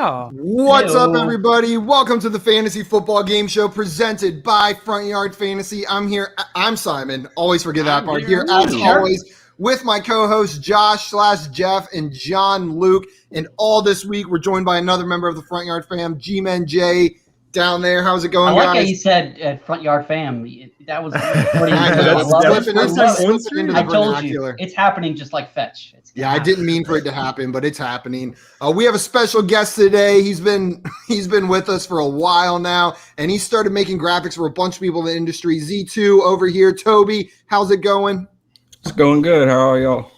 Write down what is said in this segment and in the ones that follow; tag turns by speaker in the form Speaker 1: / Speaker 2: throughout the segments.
Speaker 1: Yeah.
Speaker 2: What's up, everybody? Welcome to the Fantasy Football Game Show presented by Front Yard Fantasy. I'm Simon. Always forget that part. Here, as always, with my co-hosts Josh/Jeff and John Luke. And all this week, we're joined by another member of the Front Yard fam, G-Man Jay, down there. How's it going, guys?
Speaker 3: I like how you said Front Yard fam. That was pretty
Speaker 2: I
Speaker 3: told you, it's happening just like Fetch.
Speaker 2: I didn't mean for it to happen, but it's happening. We have a special guest today. He's been with us for a while now, and he started making graphics for a bunch of people in the industry. Z2 over here. Toby, how's it going?
Speaker 4: It's going good. How are y'all?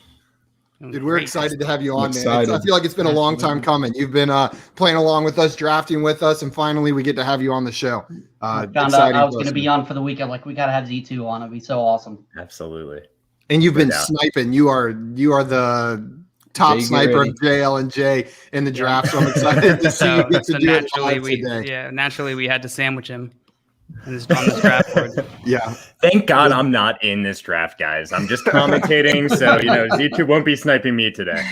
Speaker 2: Dude, we're excited to have you on, man. I feel like it's been a long time coming. You've been playing along with us, drafting with us, and finally we get to have you on the show.
Speaker 3: I found out I was going to be on for the weekend. Like, we got to have Z2 on. It'd be so awesome.
Speaker 5: Absolutely.
Speaker 2: And you've been sniping. You are the top sniper of JL and J in the draft, so I'm excited to see you get to do it live today.
Speaker 1: Yeah, naturally we had to sandwich him on this draft board.
Speaker 2: Yeah.
Speaker 5: Thank God I'm not in this draft, guys. I'm just commentating, so Z2 won't be sniping me today.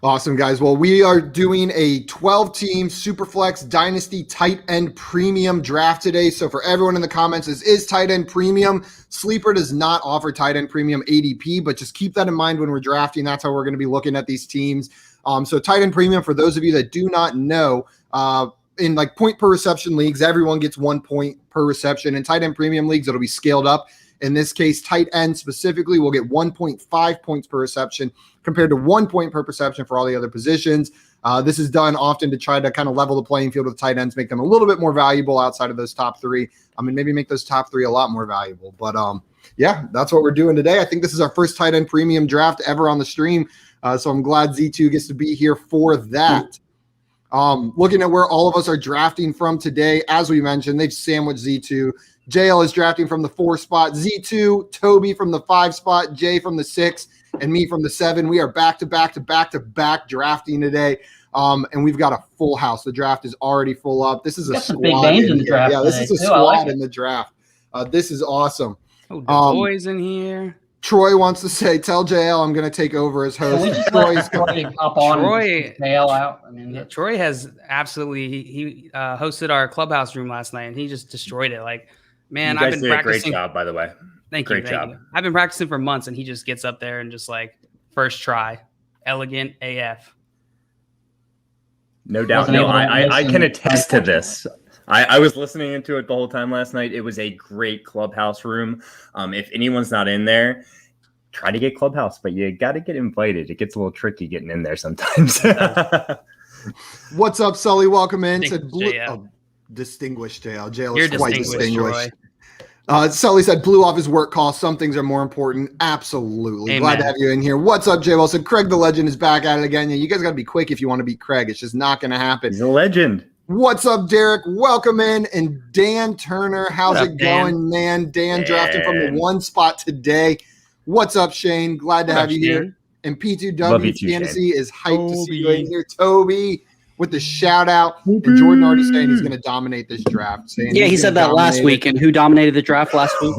Speaker 2: Awesome, guys. Well, we are doing a 12-team Superflex Dynasty tight end premium draft today. So for everyone in the comments, this is tight end premium. Sleeper does not offer tight end premium ADP, but just keep that in mind when we're drafting. That's how we're going to be looking at these teams. So tight end premium, for those of you that do not know, in like point per reception leagues, everyone gets 1 point per reception. In tight end premium leagues, it'll be scaled up. In this case, tight end specifically will get 1.5 points per reception compared to 1 point per reception for all the other positions. This is done often to try to kind of level the playing field with tight ends, make them a little bit more valuable outside of those top three. I mean, maybe make those top three a lot more valuable. But yeah, that's what we're doing today. I think this is our first tight end premium draft ever on the stream. So I'm glad Z2 gets to be here for that. Looking at where all of us are drafting from today, as we mentioned, they've sandwiched Z2. JL is drafting from the 4 spot, Z2, Toby from the 5 spot, Jay from the 6, and me from the 7. We are back to back drafting today. And we've got a full house. The draft is already full up. This is a squad.
Speaker 3: Big names in the draft.
Speaker 2: Yeah, this is a squad in the draft. This is awesome.
Speaker 1: Oh, the boys in here.
Speaker 2: Troy wants to say, tell JL I'm going to take over as host.
Speaker 3: Troy's going to hop on and bail out. I mean,
Speaker 1: Troy has absolutely he hosted our clubhouse room last night, and he just destroyed it. Like, man, I've been practicing.
Speaker 5: Great job, by the way.
Speaker 1: Thank you. I've been practicing for months, and he just gets up there and just like first try, elegant AF.
Speaker 5: No doubt. No, I can attest to this. I was listening into it the whole time last night. It was a great clubhouse room. If anyone's not in there, try to get clubhouse, but you got to get invited. It gets a little tricky getting in there sometimes.
Speaker 2: What's up, Sully? Welcome in.
Speaker 5: Distinguished
Speaker 2: JL. JL is quite distinguished. Sully said blew off his work call. Some things are more important. Absolutely. Amen. Glad to have you in here. What's up, Jay? Well said. Craig the Legend is back at it again. You guys got to be quick if you want to beat Craig. It's just not going to happen.
Speaker 5: He's a legend.
Speaker 2: What's up, Derek? Welcome in. And Dan Turner, how's it going, man? Dan drafting from the 1 spot today. What's up, Shane? Glad to have you here. And P2W Fantasy is hyped to see you in here. Toby with the shout out. And Jordan already saying he's going to dominate this draft.
Speaker 6: He said that last week. And who dominated the draft last week?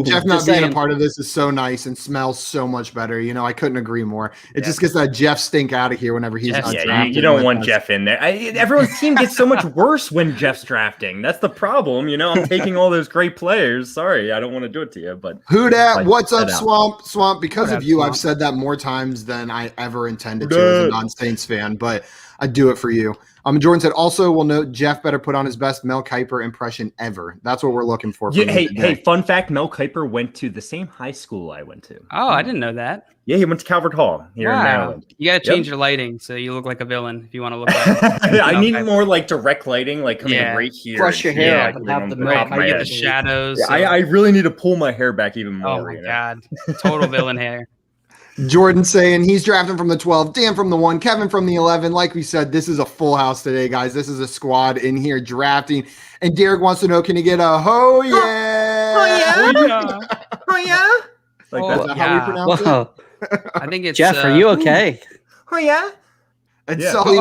Speaker 2: Jeff not being a part of this is so nice and smells so much better. I couldn't agree more. It just gets that Jeff stink out of here whenever he's not drafting.
Speaker 5: You don't want Jeff in there. Everyone's team gets so much worse when Jeff's drafting. That's the problem. I'm taking all those great players. Sorry, I don't want to do it to you. But
Speaker 2: who dat? What's up, Swamp? Because of you, I've said that more times than I ever intended to as a non-Saints fan, but I do it for you. Jordan said, also, we'll note Jeff better put on his best Mel Kiper impression ever. That's what we're looking for.
Speaker 5: Hey, fun fact, Mel Kiper went to the same high school I went to.
Speaker 1: Oh, I didn't know that.
Speaker 5: Yeah, he went to Calvert Hall here in Maryland.
Speaker 1: You got to change your lighting so you look like a villain if you want to look like
Speaker 5: I need more like direct lighting, like coming right here.
Speaker 6: Brush your hair up and have the
Speaker 1: get the shadows.
Speaker 5: Yeah, I really need to pull my hair back even more.
Speaker 1: Oh, my God. Total villain hair.
Speaker 2: Jordan saying he's drafting from the 12, Dan from the 1, Kevin from the 11. Like we said, this is a full house today, guys. This is a squad in here drafting. And Derek wants to know, can you get a ho yeah?
Speaker 6: Oh yeah?
Speaker 5: Oh yeah?
Speaker 2: Like that's how we pronounce it?
Speaker 6: I think it's Jeff, are you okay?
Speaker 5: Oh yeah?
Speaker 2: And Sully,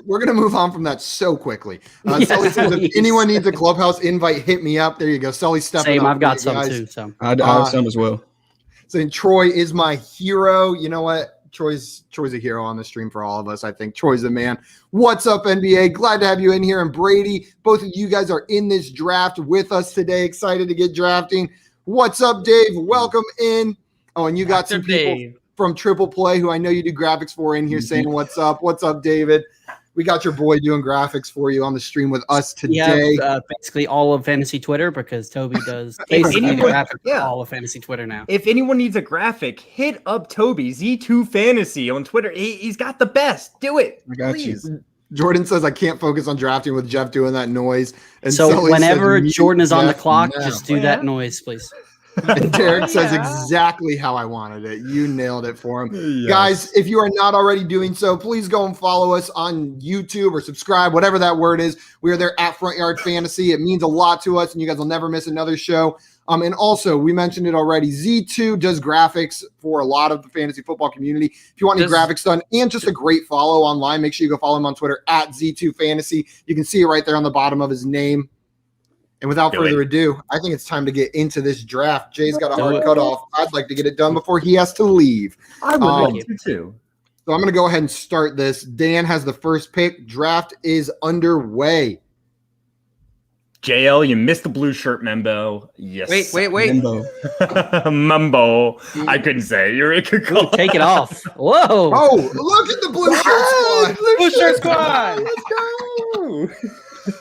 Speaker 2: we're gonna move on from that so quickly. Sully says, if anyone needs a clubhouse invite, hit me up. There you go. Sully stepping up.
Speaker 6: I've got some too. So
Speaker 4: I have some as well.
Speaker 2: Saying Troy is my hero. You know what? Troy's a hero on the stream for all of us. I think Troy's the man. What's up, NBA? Glad to have you in here. And Brady, both of you guys are in this draft with us today. Excited to get drafting. What's up, Dave? Welcome in. Oh, and you got some people from Triple Play who I know you do graphics for in here saying what's up. What's up, David? We got your boy doing graphics for you on the stream with us today.
Speaker 6: Yeah, basically all of fantasy Twitter because Toby does basically graphics for all of fantasy Twitter now.
Speaker 5: If anyone needs a graphic, hit up Toby, Z2 Fantasy on Twitter. He's got the best. Do it.
Speaker 4: I got
Speaker 5: please.
Speaker 4: you.
Speaker 2: Jordan says, I can't focus on drafting with Jeff doing that noise. And
Speaker 6: so
Speaker 2: Sully
Speaker 6: whenever
Speaker 2: says,
Speaker 6: Jordan is on the
Speaker 2: Jeff
Speaker 6: clock,
Speaker 2: now.
Speaker 6: just do that noise, please.
Speaker 2: And Derek says exactly how I wanted it. You nailed it for him. Yes. Guys, if you are not already doing so, please go and follow us on YouTube or subscribe, whatever that word is. We are there at Front Yard Fantasy. It means a lot to us, and you guys will never miss another show. And also, we mentioned it already, Z2 does graphics for a lot of the fantasy football community. If you want any graphics done and just a great follow online, make sure you go follow him on Twitter at Z2 Fantasy. You can see it right there on the bottom of his name. And without further ado, I think it's time to get into this draft. Jay's got a hard cutoff. I'd like to get it done before he has to leave.
Speaker 5: I would like to too.
Speaker 2: So I'm going to go ahead and start this. Dan has the first pick. Draft is underway.
Speaker 5: JL, you missed the blue shirt membo. Yes.
Speaker 1: Wait.
Speaker 5: Mumbo. I couldn't say. You're a good call.
Speaker 6: Take it off. Whoa.
Speaker 2: Oh, look at the blue shirt squad.
Speaker 1: Blue shirt squad.
Speaker 5: Let's go.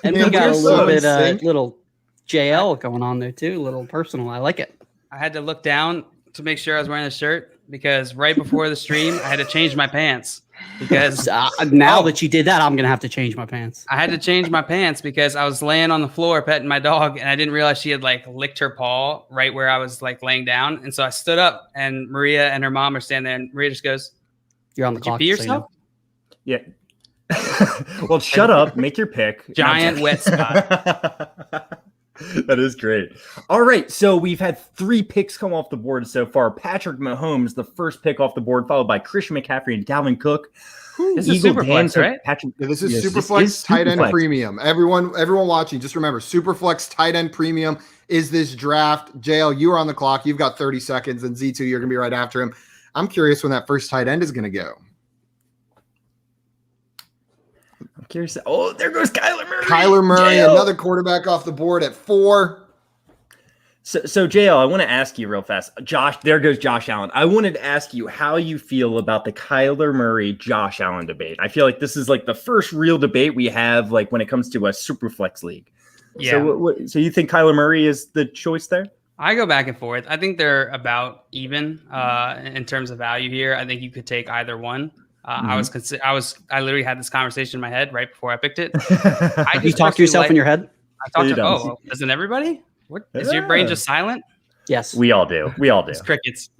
Speaker 6: And we got a little bit, little JL going on there too. A little personal. I like it.
Speaker 1: I had to look down to make sure I was wearing a shirt because right before the stream, I had to change my pants because
Speaker 6: now that you did that, I'm going to have to change my pants.
Speaker 1: I had to change my pants because I was laying on the floor petting my dog and I didn't realize she had like licked her paw right where I was like laying down. And so I stood up and Maria and her mom are standing there and Maria just goes,
Speaker 6: "You're on the clock."
Speaker 1: Did you pee yourself?
Speaker 5: Yeah. Well, shut up. Make your pick.
Speaker 1: Giant wet spot.
Speaker 5: That is great. All right. So we've had 3 picks come off the board so far. Patrick Mahomes, the first pick off the board, followed by Christian McCaffrey and Dalvin Cook.
Speaker 1: This is Superflex, right?
Speaker 2: Yeah, this is Superflex tight end premium. Everyone watching, just remember, Superflex tight end premium is this draft. JL, you are on the clock. You've got 30 seconds, and Z2, you're going to be right after him. I'm curious when that first tight end is going to go.
Speaker 5: I'm curious. Oh, there goes Kyler Murray.
Speaker 2: Kyler Murray, another quarterback off the board at 4.
Speaker 5: So JL, I want to ask you real fast. Josh, there goes Josh Allen. I wanted to ask you how you feel about the Kyler Murray, Josh Allen debate. I feel like this is like the first real debate we have, like when it comes to a Superflex league.
Speaker 1: Yeah.
Speaker 5: So you think Kyler Murray is the choice there?
Speaker 1: I go back and forth. I think they're about even in terms of value here. I think you could take either one. I literally had this conversation in my head right before I picked it.
Speaker 6: You talk to yourself in your head?
Speaker 1: Doesn't everybody? What is your brain just silent?
Speaker 6: Yes.
Speaker 5: We all do.
Speaker 1: It's crickets.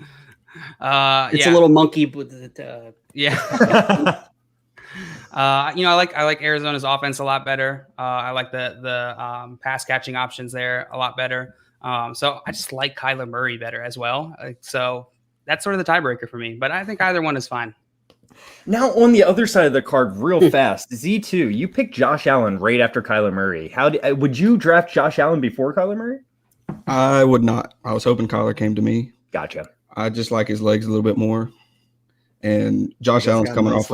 Speaker 6: It's a little monkey with it.
Speaker 1: I like Arizona's offense a lot better. I like the pass catching options there a lot better. So I just like Kyler Murray better as well. So that's sort of the tiebreaker for me, but I think either one is fine.
Speaker 5: Now, on the other side of the card, real fast, Z2, you picked Josh Allen right after Kyler Murray. Would you draft Josh Allen before Kyler Murray?
Speaker 4: I would not. I was hoping Kyler came to me.
Speaker 5: Gotcha.
Speaker 4: I just like his legs a little bit more. And Josh Allen's coming off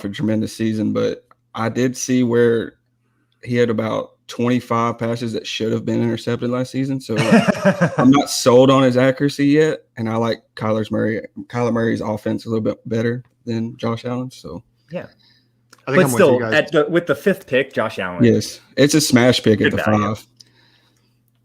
Speaker 4: a tremendous season, but I did see where he had about 25 passes that should have been intercepted last season. So I'm not sold on his accuracy yet. And I like Kyler Murray's offense a little bit better than Josh Allen. So
Speaker 5: yeah.
Speaker 2: I think
Speaker 5: but still, with the 5th pick, Josh Allen.
Speaker 4: Yes. It's a smash pick at the value. 5.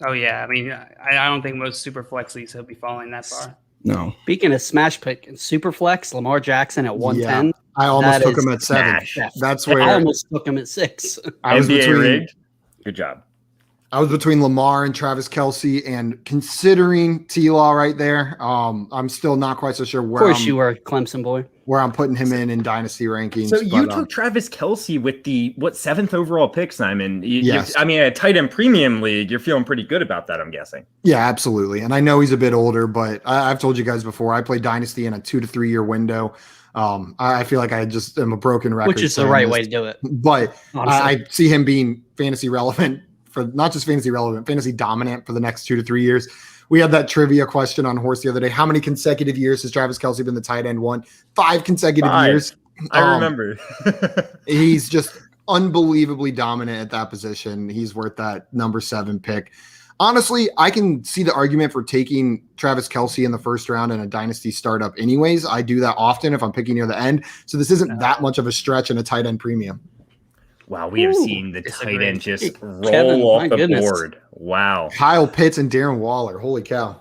Speaker 1: Oh, yeah. I mean, I don't think most super flex leagues will be falling that far.
Speaker 4: No.
Speaker 6: Speaking of smash pick and super flex, Lamar Jackson at 110.
Speaker 2: Yeah, I almost took him at 7. That's where
Speaker 6: I almost took him at 6.
Speaker 5: NBA rigged. Good job.
Speaker 2: I was between Lamar and Travis Kelce, and considering T-Law right there, I'm still not quite so sure where.
Speaker 6: Of course, you were a Clemson boy.
Speaker 2: Where I'm putting him in dynasty rankings.
Speaker 5: So you took Travis Kelce with the 7th overall pick, Simon?
Speaker 2: Yes.
Speaker 5: I mean, a tight end premium league, you're feeling pretty good about that, I'm guessing.
Speaker 2: Yeah, absolutely. And I know he's a bit older, but I've told you guys before, I play dynasty in a 2 to 3 year window. I feel like I just am a broken record.
Speaker 6: Which is the right way to do it.
Speaker 2: But I see him being fantasy relevant for not just fantasy relevant, fantasy dominant for the next 2 to 3 years. We had that trivia question on Horse the other day. How many consecutive years has Travis Kelce been the tight end one? 5 consecutive years.
Speaker 5: I remember.
Speaker 2: He's just unbelievably dominant at that position. He's worth that number 7 pick. Honestly, I can see the argument for taking Travis Kelce in the first round in a dynasty startup anyways. I do that often if I'm picking near the end. So this isn't that much of a stretch in a tight end premium.
Speaker 5: Wow, we have seen the tight end just roll off the board. Wow.
Speaker 2: Kyle Pitts and Darren Waller. Holy cow.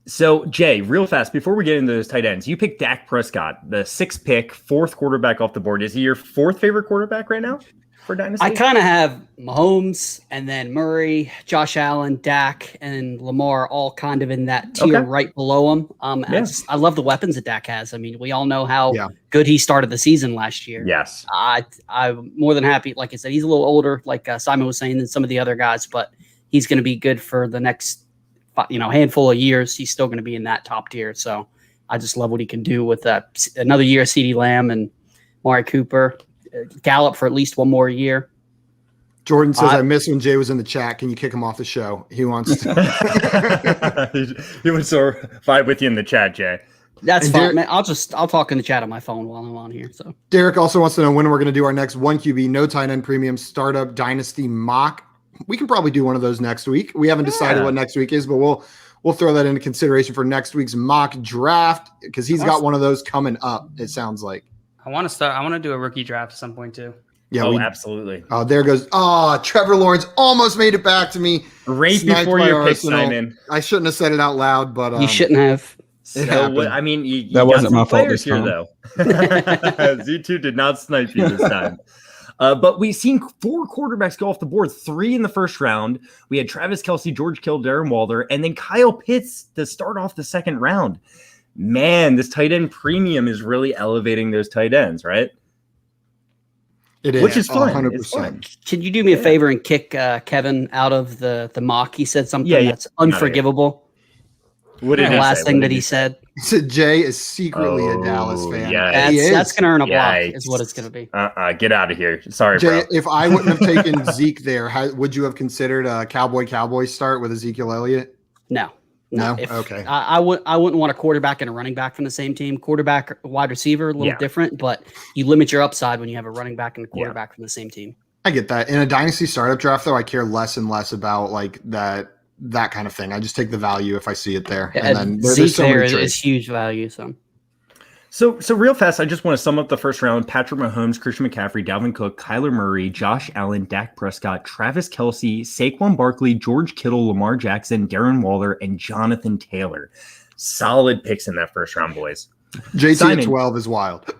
Speaker 5: So, Jay, real fast, before we get into those tight ends, you picked Dak Prescott, the 6th pick, 4th quarterback off the board. Is he your 4th favorite quarterback right now for Dynasty?
Speaker 6: I kind of have Mahomes and then Murray, Josh Allen, Dak, and Lamar all kind of in that tier right below him. I love the weapons that Dak has. I mean, we all know how good he started the season last year.
Speaker 5: Yes.
Speaker 6: I'm more than happy. Like I said, he's a little older, like Simon was saying, than some of the other guys, but he's going to be good for the next handful of years. He's still going to be in that top tier. So I just love what he can do with another year of CeeDee Lamb and Mari Cooper, Gallup for at least one more year.
Speaker 2: Jordan says, I miss when Jay was in the chat. Can you kick him off the show? He wants to.
Speaker 5: He wants to fight with you in the chat, Jay.
Speaker 6: That's fine, man. I'll talk in the chat on my phone while I'm on here. So
Speaker 2: Derek also wants to know when we're going to do our next 1QB, no tight end premium startup dynasty mock. We can probably do one of those next week. We haven't decided what next week is, but we'll throw that into consideration for next week's mock draft because he's got one of those coming up. It sounds like.
Speaker 1: I want to do a rookie draft at some point too.
Speaker 2: Yeah,
Speaker 5: absolutely.
Speaker 2: Oh, there goes. Oh, Trevor Lawrence almost made it back to me
Speaker 5: right before your pick, Simon.
Speaker 2: I shouldn't have said it out loud, but
Speaker 6: you shouldn't have.
Speaker 5: I mean, you
Speaker 4: that wasn't my fault this
Speaker 5: here, though. Z2 did not snipe you this time. But we've seen 4 quarterbacks go off the board, 3 in the first round. We had Travis Kelce, George Kittle, Darren Waller, and then Kyle Pitts to start off the second round. Man, this tight end premium is really elevating those tight ends, right?
Speaker 2: It is,
Speaker 5: which is fun.
Speaker 2: 100%.
Speaker 5: It's fun.
Speaker 6: Can you do me a favor and kick Kevin out of the mock? He said something that's unforgivable.
Speaker 5: What did
Speaker 6: the last thing that he said?
Speaker 2: He said Jay is secretly a Dallas fan.
Speaker 6: That's going to earn a block, is what it's going to be.
Speaker 5: Get out of here. Sorry,
Speaker 2: Jay,
Speaker 5: bro.
Speaker 2: if I wouldn't have taken Zeke there, would you have considered a Cowboy start with Ezekiel Elliott?
Speaker 6: No.
Speaker 2: Okay.
Speaker 6: I wouldn't want a quarterback and a running back from the same team. Quarterback, wide receiver, a little different, but you limit your upside when you have a running back and a quarterback from the same team.
Speaker 2: I get that. In a dynasty startup draft, though, I care less and less about like that kind of thing. I just take the value if I see it there. And then there's so many trades.
Speaker 6: Is huge value.
Speaker 5: So real fast, I just want to sum up the first round. Patrick Mahomes, Christian McCaffrey, Dalvin Cook, Kyler Murray, Josh Allen, Dak Prescott, Travis Kelce, Saquon Barkley, George Kittle, Lamar Jackson, Darren Waller, and Jonathan Taylor. Solid picks in that first round, boys.
Speaker 2: JT at 12 is wild.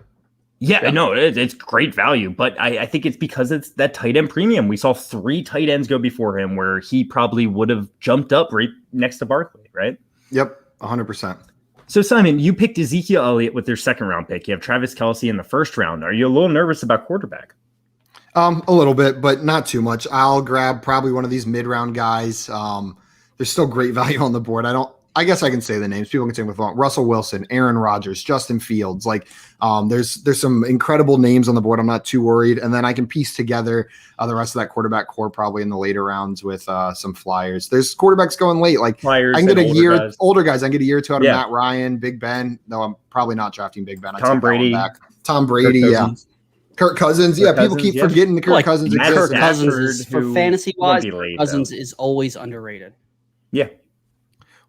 Speaker 5: Yeah, no, it's great value, but I think it's because it's that tight end premium. We saw 3 tight ends go before him where he probably would have jumped up right next to Barkley, right?
Speaker 2: Yep, 100%.
Speaker 5: So, Simon, you picked Ezekiel Elliott with your second round pick. You have Travis Kelce in the first round. Are you a little nervous about quarterback?
Speaker 2: A little bit, but not too much. I'll grab probably one of these mid-round guys. There's still great value on the board. I guess I can say the names. People can say with Russell Wilson, Aaron Rodgers, Justin Fields. Like, there's some incredible names on the board. I'm not too worried. And then I can piece together the rest of that quarterback core probably in the later rounds with some flyers. There's quarterbacks going late. Like,
Speaker 5: flyers,
Speaker 2: I can get older guys. I can get a year or two out of
Speaker 5: Yeah.
Speaker 2: Matt Ryan, Big Ben. No, I'm probably not drafting Big Ben.
Speaker 5: Tom Brady.
Speaker 2: Tom Brady, Kirk Cousins. People keep forgetting the Kirk Cousins.
Speaker 6: Kirk Cousins is,
Speaker 5: who
Speaker 6: for fantasy-wise,
Speaker 5: late,
Speaker 6: Cousins is always underrated.
Speaker 5: Yeah.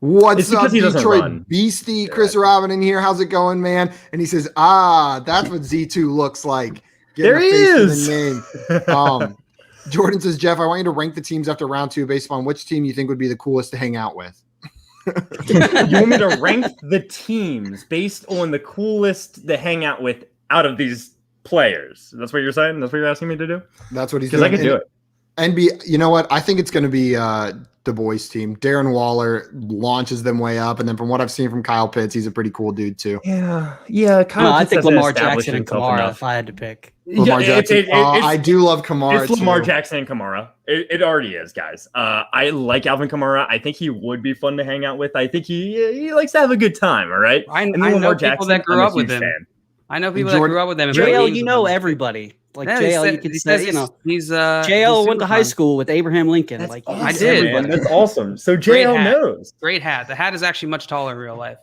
Speaker 2: What's up,
Speaker 5: he doesn't
Speaker 2: Detroit
Speaker 5: run.
Speaker 2: Beastie? Chris Robin in here. How's it going, man? And he says, that's what Z2 looks like.
Speaker 5: There he is.
Speaker 2: The name. Jordan says, Jeff, I want you to rank the teams after round 2 based on which team you think would be the coolest to hang out with.
Speaker 5: You want me to rank the teams based on the coolest to hang out with out of these players? That's what you're saying? That's what you're asking me to do?
Speaker 2: That's what he's doing.
Speaker 5: Because I can do it.
Speaker 2: And you know what? I think it's going to be the boys team. Darren Waller launches them way up, and then from what I've seen from Kyle Pitts, he's a pretty cool dude too.
Speaker 5: Yeah.
Speaker 6: I think Lamar Jackson and Kamara. If I had to pick,
Speaker 2: Lamar Jackson. I do love Kamara.
Speaker 5: It's Lamar Jackson and Kamara. It already is, guys. I like Alvin Kamara. I think he would be fun to hang out with. I think he likes to have a good time. All right.
Speaker 1: I know people that grew up with him. I know people that grew up with them.
Speaker 6: JL, you know everybody. Like JL, you could say,
Speaker 1: he's
Speaker 6: JL went to high school with Abraham Lincoln.
Speaker 5: That's
Speaker 6: like
Speaker 5: awesome,
Speaker 1: I did.
Speaker 5: man. That's awesome. So JL knows.
Speaker 1: Great hat. The hat is actually much taller in real life.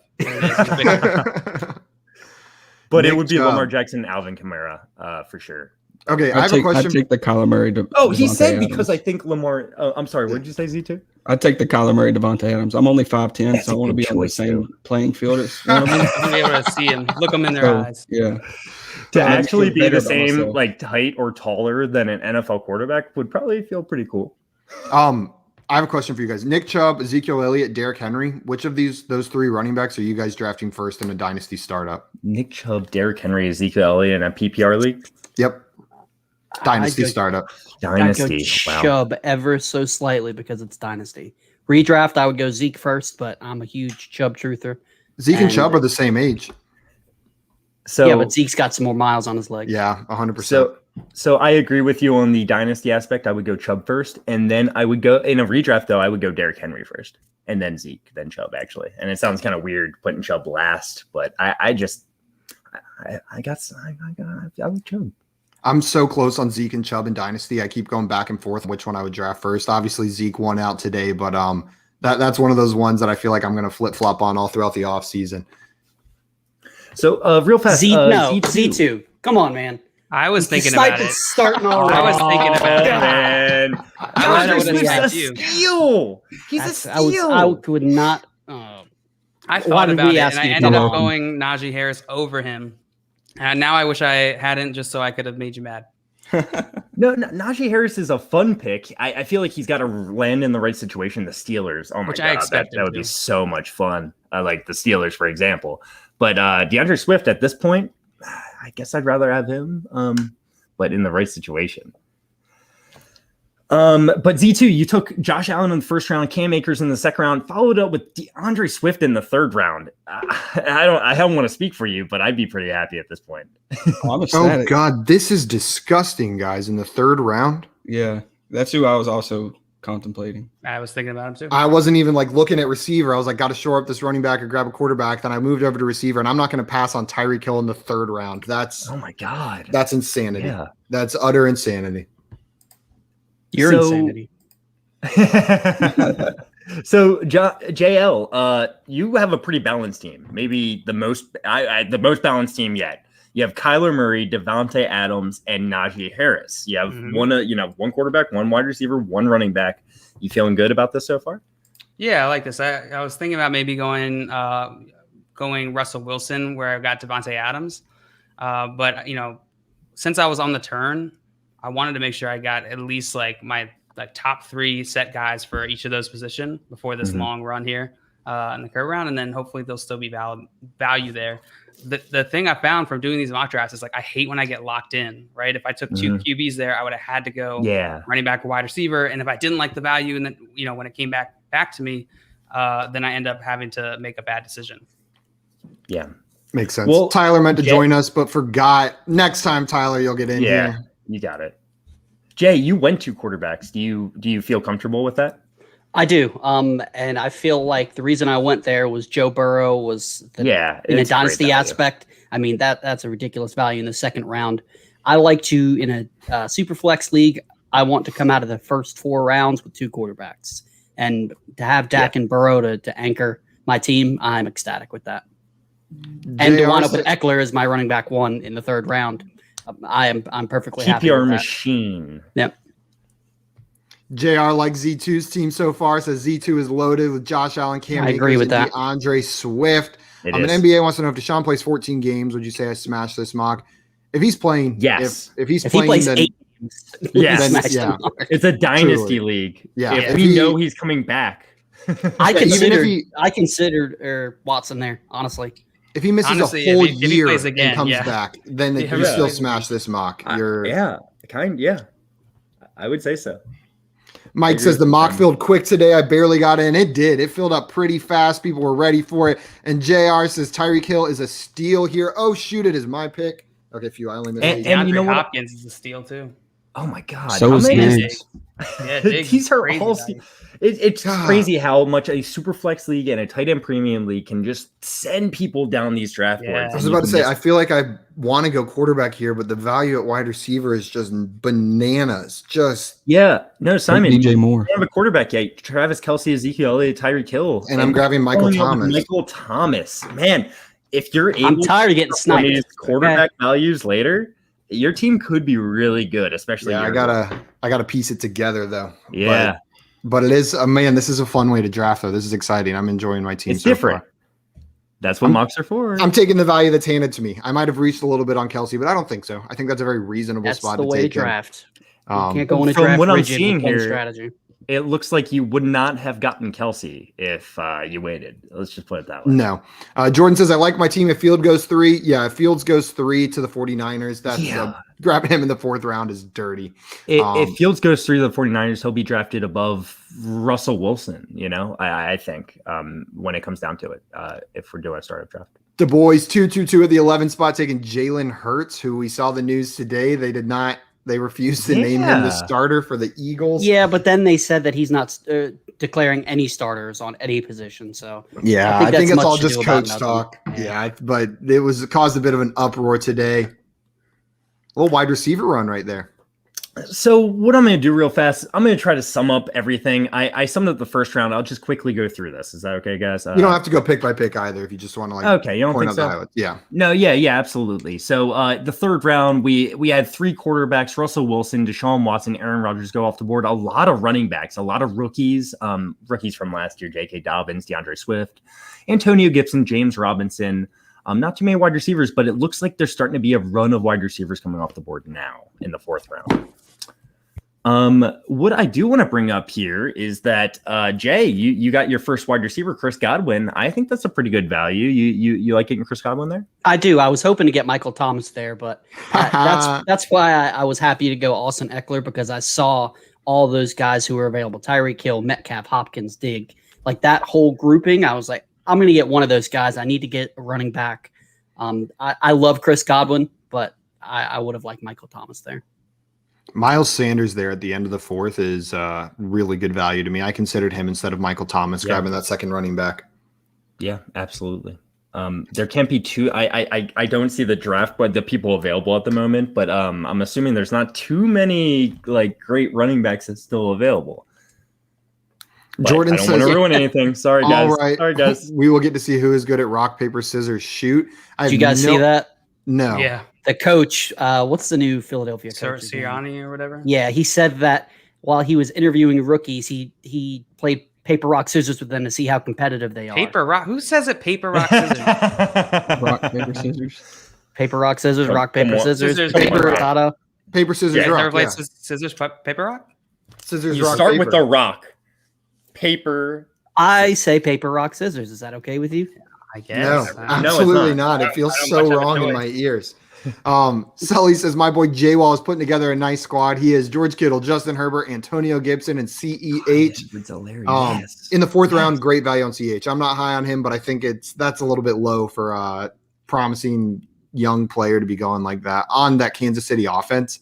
Speaker 5: But it would be Lamar Jackson and Alvin Kamara for sure.
Speaker 2: Okay, I have a question.
Speaker 4: I'd take the Kyler Murray.
Speaker 5: He said Adams. Because I think Lamar. I'm sorry. What did you say, Z2?
Speaker 4: I'd take the Kyler Murray, Devontae Adams. I'm only 5'10", so I want to be on the same playing field as. You know what I mean?
Speaker 1: I'll be able to see him, look them in their eyes.
Speaker 4: Yeah.
Speaker 5: To actually be the same like height or taller than an NFL quarterback would probably feel pretty cool.
Speaker 2: I have a question for you guys. Nick Chubb, Ezekiel Elliott, Derrick Henry. Which of those three running backs are you guys drafting first in a dynasty startup?
Speaker 5: Nick Chubb, Derrick Henry, Ezekiel Elliott in a PPR league?
Speaker 2: Yep. Dynasty startup.
Speaker 5: Dynasty.
Speaker 6: Wow. Chubb ever so slightly because it's dynasty. Redraft, I would go Zeke first, but I'm a huge Chubb truther.
Speaker 2: Zeke and Chubb are the same age.
Speaker 5: So
Speaker 6: yeah, but Zeke's got some more miles on his legs.
Speaker 2: Yeah, 100%.
Speaker 5: So I agree with you on the dynasty aspect. I would go Chubb first, and then I would go in a redraft though. I would go Derrick Henry first, and then Zeke, then Chubb. Actually, and it sounds kind of weird putting Chubb last, but I got Chubb.
Speaker 2: I'm so close on Zeke and Chubb in dynasty. I keep going back and forth which one I would draft first. Obviously, Zeke won out today, but that's one of those ones that I feel like I'm going to flip flop on all throughout the offseason.
Speaker 5: So real fast,
Speaker 6: Z2. Come on, man.
Speaker 1: I was thinking about it.
Speaker 6: Starting already.
Speaker 1: I was thinking about it.
Speaker 5: Man. He's a steal.
Speaker 6: I would not.
Speaker 1: I thought about it, and I ended up going Najee Harris over him. And now I wish I hadn't, just so I could have made you mad.
Speaker 5: No, Najee Harris is a fun pick. I feel like he's got to land in the right situation. The Steelers. Oh my god, that would be so much fun. I like the Steelers, for example. But DeAndre Swift at this point, I guess I'd rather have him. But in the right situation. But Z2, you took Josh Allen in the first round, Cam Akers in the second round, followed up with DeAndre Swift in the third round. I don't want to speak for you, but I'd be pretty happy at this point.
Speaker 2: Oh God, this is disgusting, guys. In the third round.
Speaker 4: Yeah, that's who I was also contemplating.
Speaker 1: I was thinking about him too.
Speaker 2: I wasn't even like looking at receiver. I was like, got to shore up this running back or grab a quarterback. Then I moved over to receiver, and I'm not going to pass on Tyreek Hill in the third round. That's
Speaker 5: oh my God,
Speaker 2: that's insanity.
Speaker 5: Yeah.
Speaker 2: That's utter insanity.
Speaker 6: You're insanity.
Speaker 5: So JL, you have a pretty balanced team. Maybe the most balanced team yet. You have Kyler Murray, Devontae Adams, and Najee Harris. You have one quarterback, one wide receiver, one running back. You feeling good about this so far?
Speaker 1: Yeah, I like this. I was thinking about maybe going Russell Wilson where I got Devontae Adams. But since I was on the turn, I wanted to make sure I got at least like my top three set guys for each of those positions before this long run here in the current round, and then hopefully there'll still be value there. The thing I found from doing these mock drafts is like I hate when I get locked in. Right, if I took two QBs there, I would have had to go running back or wide receiver, and if I didn't like the value, and then when it came back to me, then I end up having to make a bad decision.
Speaker 5: Yeah,
Speaker 2: makes sense. Well, Tyler meant to join us, but forgot. Next time, Tyler, you'll get in here.
Speaker 5: You got it. Jay, you went two quarterbacks. Do you feel comfortable with that?
Speaker 6: I do. And I feel like the reason I went there was Joe Burrow was in a dynasty aspect. I mean, that's a ridiculous value in the second round. I like to, in a super flex league, I want to come out of the first 4 rounds with 2 quarterbacks. And to have Dak and Burrow to anchor my team, I'm ecstatic with that. And to wind up with Eckler as my running back 1 in the third round. I'm perfectly happy with that.
Speaker 5: PPR machine.
Speaker 6: Yep.
Speaker 2: JR like Z2's team so far. Says Z2 is loaded with Josh Allen, Cam Akers,
Speaker 6: agree with that.
Speaker 2: DeAndre Swift.
Speaker 5: An
Speaker 2: NBA wants to know if Deshaun plays 14 games. Would you say I smash this mock? If he's playing,
Speaker 5: yes.
Speaker 2: If he
Speaker 6: plays
Speaker 2: then,
Speaker 6: 8 games,
Speaker 2: then,
Speaker 5: it's a dynasty league.
Speaker 2: Yeah,
Speaker 5: if we know he's coming back.
Speaker 6: I considered Watson there, honestly.
Speaker 2: If he misses a whole year and comes back, then you still smash this mock.
Speaker 5: I would say so.
Speaker 2: Mike says the mock filled quick today. I barely got in. It did. It filled up pretty fast. People were ready for it. And JR says Tyreek Hill is a steal here. Oh, shoot. It is my pick. Okay, I only missed
Speaker 1: and you know what? Hopkins is a steal too.
Speaker 5: Oh my God.
Speaker 4: So is Diggs.
Speaker 5: Yeah, Diggs. These are all It's crazy how much a super flex league and a tight end premium league can just send people down these draft boards.
Speaker 2: I was about to say, I feel like I want to go quarterback here, but the value at wide receiver is just bananas.
Speaker 5: No, Simon,
Speaker 4: DJ Moore.
Speaker 5: You don't have a quarterback yet. Travis Kelce, Ezekiel Elliott, Tyreek Hill,
Speaker 2: and I'm grabbing Michael
Speaker 5: Thomas. Man, if you're able,
Speaker 6: I'm tired of getting sniped.
Speaker 5: Quarterback values later, your team could be really good, especially.
Speaker 2: I gotta piece it together though.
Speaker 5: Yeah.
Speaker 2: But it is, man, this is a fun way to draft, though. This is exciting. I'm enjoying my team.
Speaker 5: It's different. Far. That's what mocks are for.
Speaker 2: I'm taking the value that's handed to me. I might have reached a little bit on Kelce, but I don't think so. I think that's a very reasonable spot to take.
Speaker 6: That's the way to draft. You can't go in a draft
Speaker 5: from what I'm
Speaker 6: rigid
Speaker 5: seeing here,
Speaker 6: strategy.
Speaker 5: It looks like you would not have gotten Kelce if you waited. Let's just put it that way.
Speaker 2: No. Jordan says, I like my team if Field goes 3. Yeah, if Fields goes 3 to the 49ers, that's grabbing him in the 4th round is dirty.
Speaker 5: If Fields goes 3 to the 49ers, he'll be drafted above Russell Wilson, I think, when it comes down to it, if we're doing a startup draft.
Speaker 2: The boys 2-2-2 at the 11th spot, taking Jalen Hurts, who we saw the news today. They refused to name him the starter for the Eagles.
Speaker 6: Yeah, but then they said that he's not declaring any starters on any position. So
Speaker 2: I think it's all just coach talk. Yeah, but it caused a bit of an uproar today. A little wide receiver run right there.
Speaker 5: So what I'm going to do real fast, I'm going to try to sum up everything. I summed up the first round. I'll just quickly go through this. Is that okay, guys?
Speaker 2: You don't have to go pick by pick either if you just want to
Speaker 5: okay, you don't think so?
Speaker 2: Yeah.
Speaker 5: No, yeah, absolutely. So the third round, we had 3 quarterbacks, Russell Wilson, Deshaun Watson, Aaron Rodgers go off the board. A lot of running backs, a lot of rookies, rookies from last year, J.K. Dobbins, DeAndre Swift, Antonio Gibson, James Robinson. Not too many wide receivers, but it looks like there's starting to be a run of wide receivers coming off the board now in the 4th round. What I do want to bring up here is that Jay, you got your first wide receiver, Chris Godwin. I think that's a pretty good value. You like getting Chris Godwin there?
Speaker 6: I do. I was hoping to get Michael Thomas there, but that's why I was happy to go Austin Eckler, because I saw all those guys who were available: Tyreek Hill, Metcalf, Hopkins, Digg, like that whole grouping. I was like, I'm going to get one of those guys. I need to get a running back. I love Chris Godwin, but I would have liked Michael Thomas there.
Speaker 2: Miles Sanders there at the end of the 4th is really good value to me. I considered him instead of Michael Thomas grabbing that second running back. Yeah,
Speaker 5: absolutely. There can't be two. I don't see the draft, but the people available at the moment. But I'm assuming there's not too many great running backs that's still available. But
Speaker 2: Jordan
Speaker 5: I don't want to ruin anything. Sorry, guys.
Speaker 2: All right.
Speaker 5: Sorry, guys.
Speaker 2: We will get to see who is good at rock, paper, scissors, shoot.
Speaker 6: Did you guys see that?
Speaker 2: No.
Speaker 1: Yeah.
Speaker 6: The coach, what's the new Philadelphia coach?
Speaker 1: Sirianni or whatever?
Speaker 6: Yeah, he said that while he was interviewing rookies, he played paper, rock, scissors with them to see how competitive they are.
Speaker 1: Paper, rock? Who says it? Paper, rock, scissors?
Speaker 4: Rock, paper, scissors.
Speaker 6: Paper, rock, scissors, rock, paper, scissors,
Speaker 1: paper,
Speaker 6: rock.
Speaker 2: Paper, scissors, rock.
Speaker 1: Yeah. Scissors, paper, rock?
Speaker 2: Scissors,
Speaker 5: you
Speaker 2: rock,
Speaker 5: start
Speaker 2: paper.
Speaker 5: with the rock. Paper.
Speaker 6: I say paper, rock, scissors. Is that okay with you?
Speaker 1: I guess.
Speaker 2: No, absolutely not. It feels so wrong in my ears. Sully says, my boy J-Wall is putting together a nice squad. He is George Kittle, Justin Herbert, Antonio Gibson, and CEH.
Speaker 5: It's hilarious.
Speaker 2: In the 4th round, great value on CEH. I'm not high on him, but I think that's a little bit low for a promising young player to be going like that on that Kansas City offense.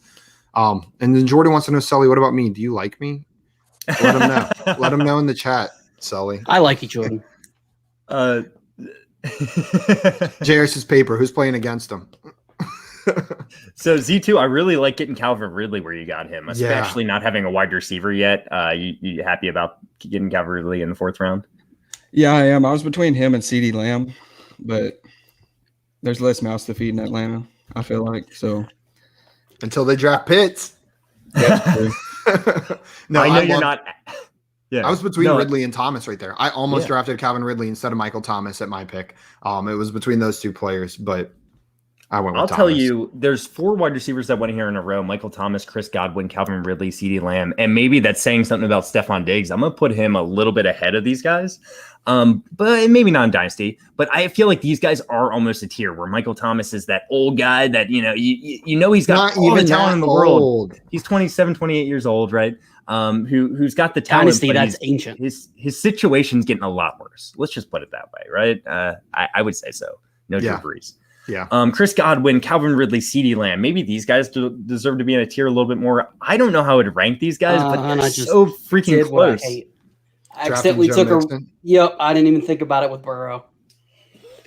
Speaker 2: And then Jordan wants to know, Sully, what about me? Do you like me? Let him know. Let him know in the chat, Sully.
Speaker 6: I like you, Jordan.
Speaker 2: JR's paper. Who's playing against him?
Speaker 5: So Z2, I really like getting Calvin Ridley where you got him, especially not having a wide receiver yet. You happy about getting Calvin Ridley in the 4th round?
Speaker 4: Yeah, I am. I was between him and CeeDee Lamb, but there's less mouths to feed in Atlanta, I feel like. So
Speaker 2: until they draft Pitts.
Speaker 5: No, I know you're not. Yeah,
Speaker 2: I was between Ridley and Thomas right there. I almost drafted Calvin Ridley instead of Michael Thomas at my pick. It was between those two players, but I went with Thomas.
Speaker 5: I'll tell you, there's 4 wide receivers that went here in a row: Michael Thomas, Chris Godwin, Calvin Ridley, CeeDee Lamb, and maybe that's saying something about Stephon Diggs. I'm gonna put him a little bit ahead of these guys, but maybe not in Dynasty. But I feel like these guys are almost a tier where Michael Thomas is that old guy that you know he's got all the talent in the world. He's 27, 28 years old, right? Who's got the talent.
Speaker 6: Dynasty, that's ancient.
Speaker 5: His situation's getting a lot worse. Let's just put it that way, right? I would say so. No Drew Brees.
Speaker 2: Yeah.
Speaker 5: Chris Godwin, Calvin Ridley, CeeDee Lamb. Maybe these guys deserve to be in a tier a little bit more. I don't know how I would rank these guys, but they're so freaking close.
Speaker 6: I accidentally took Yep, I didn't even think about it with Burrow.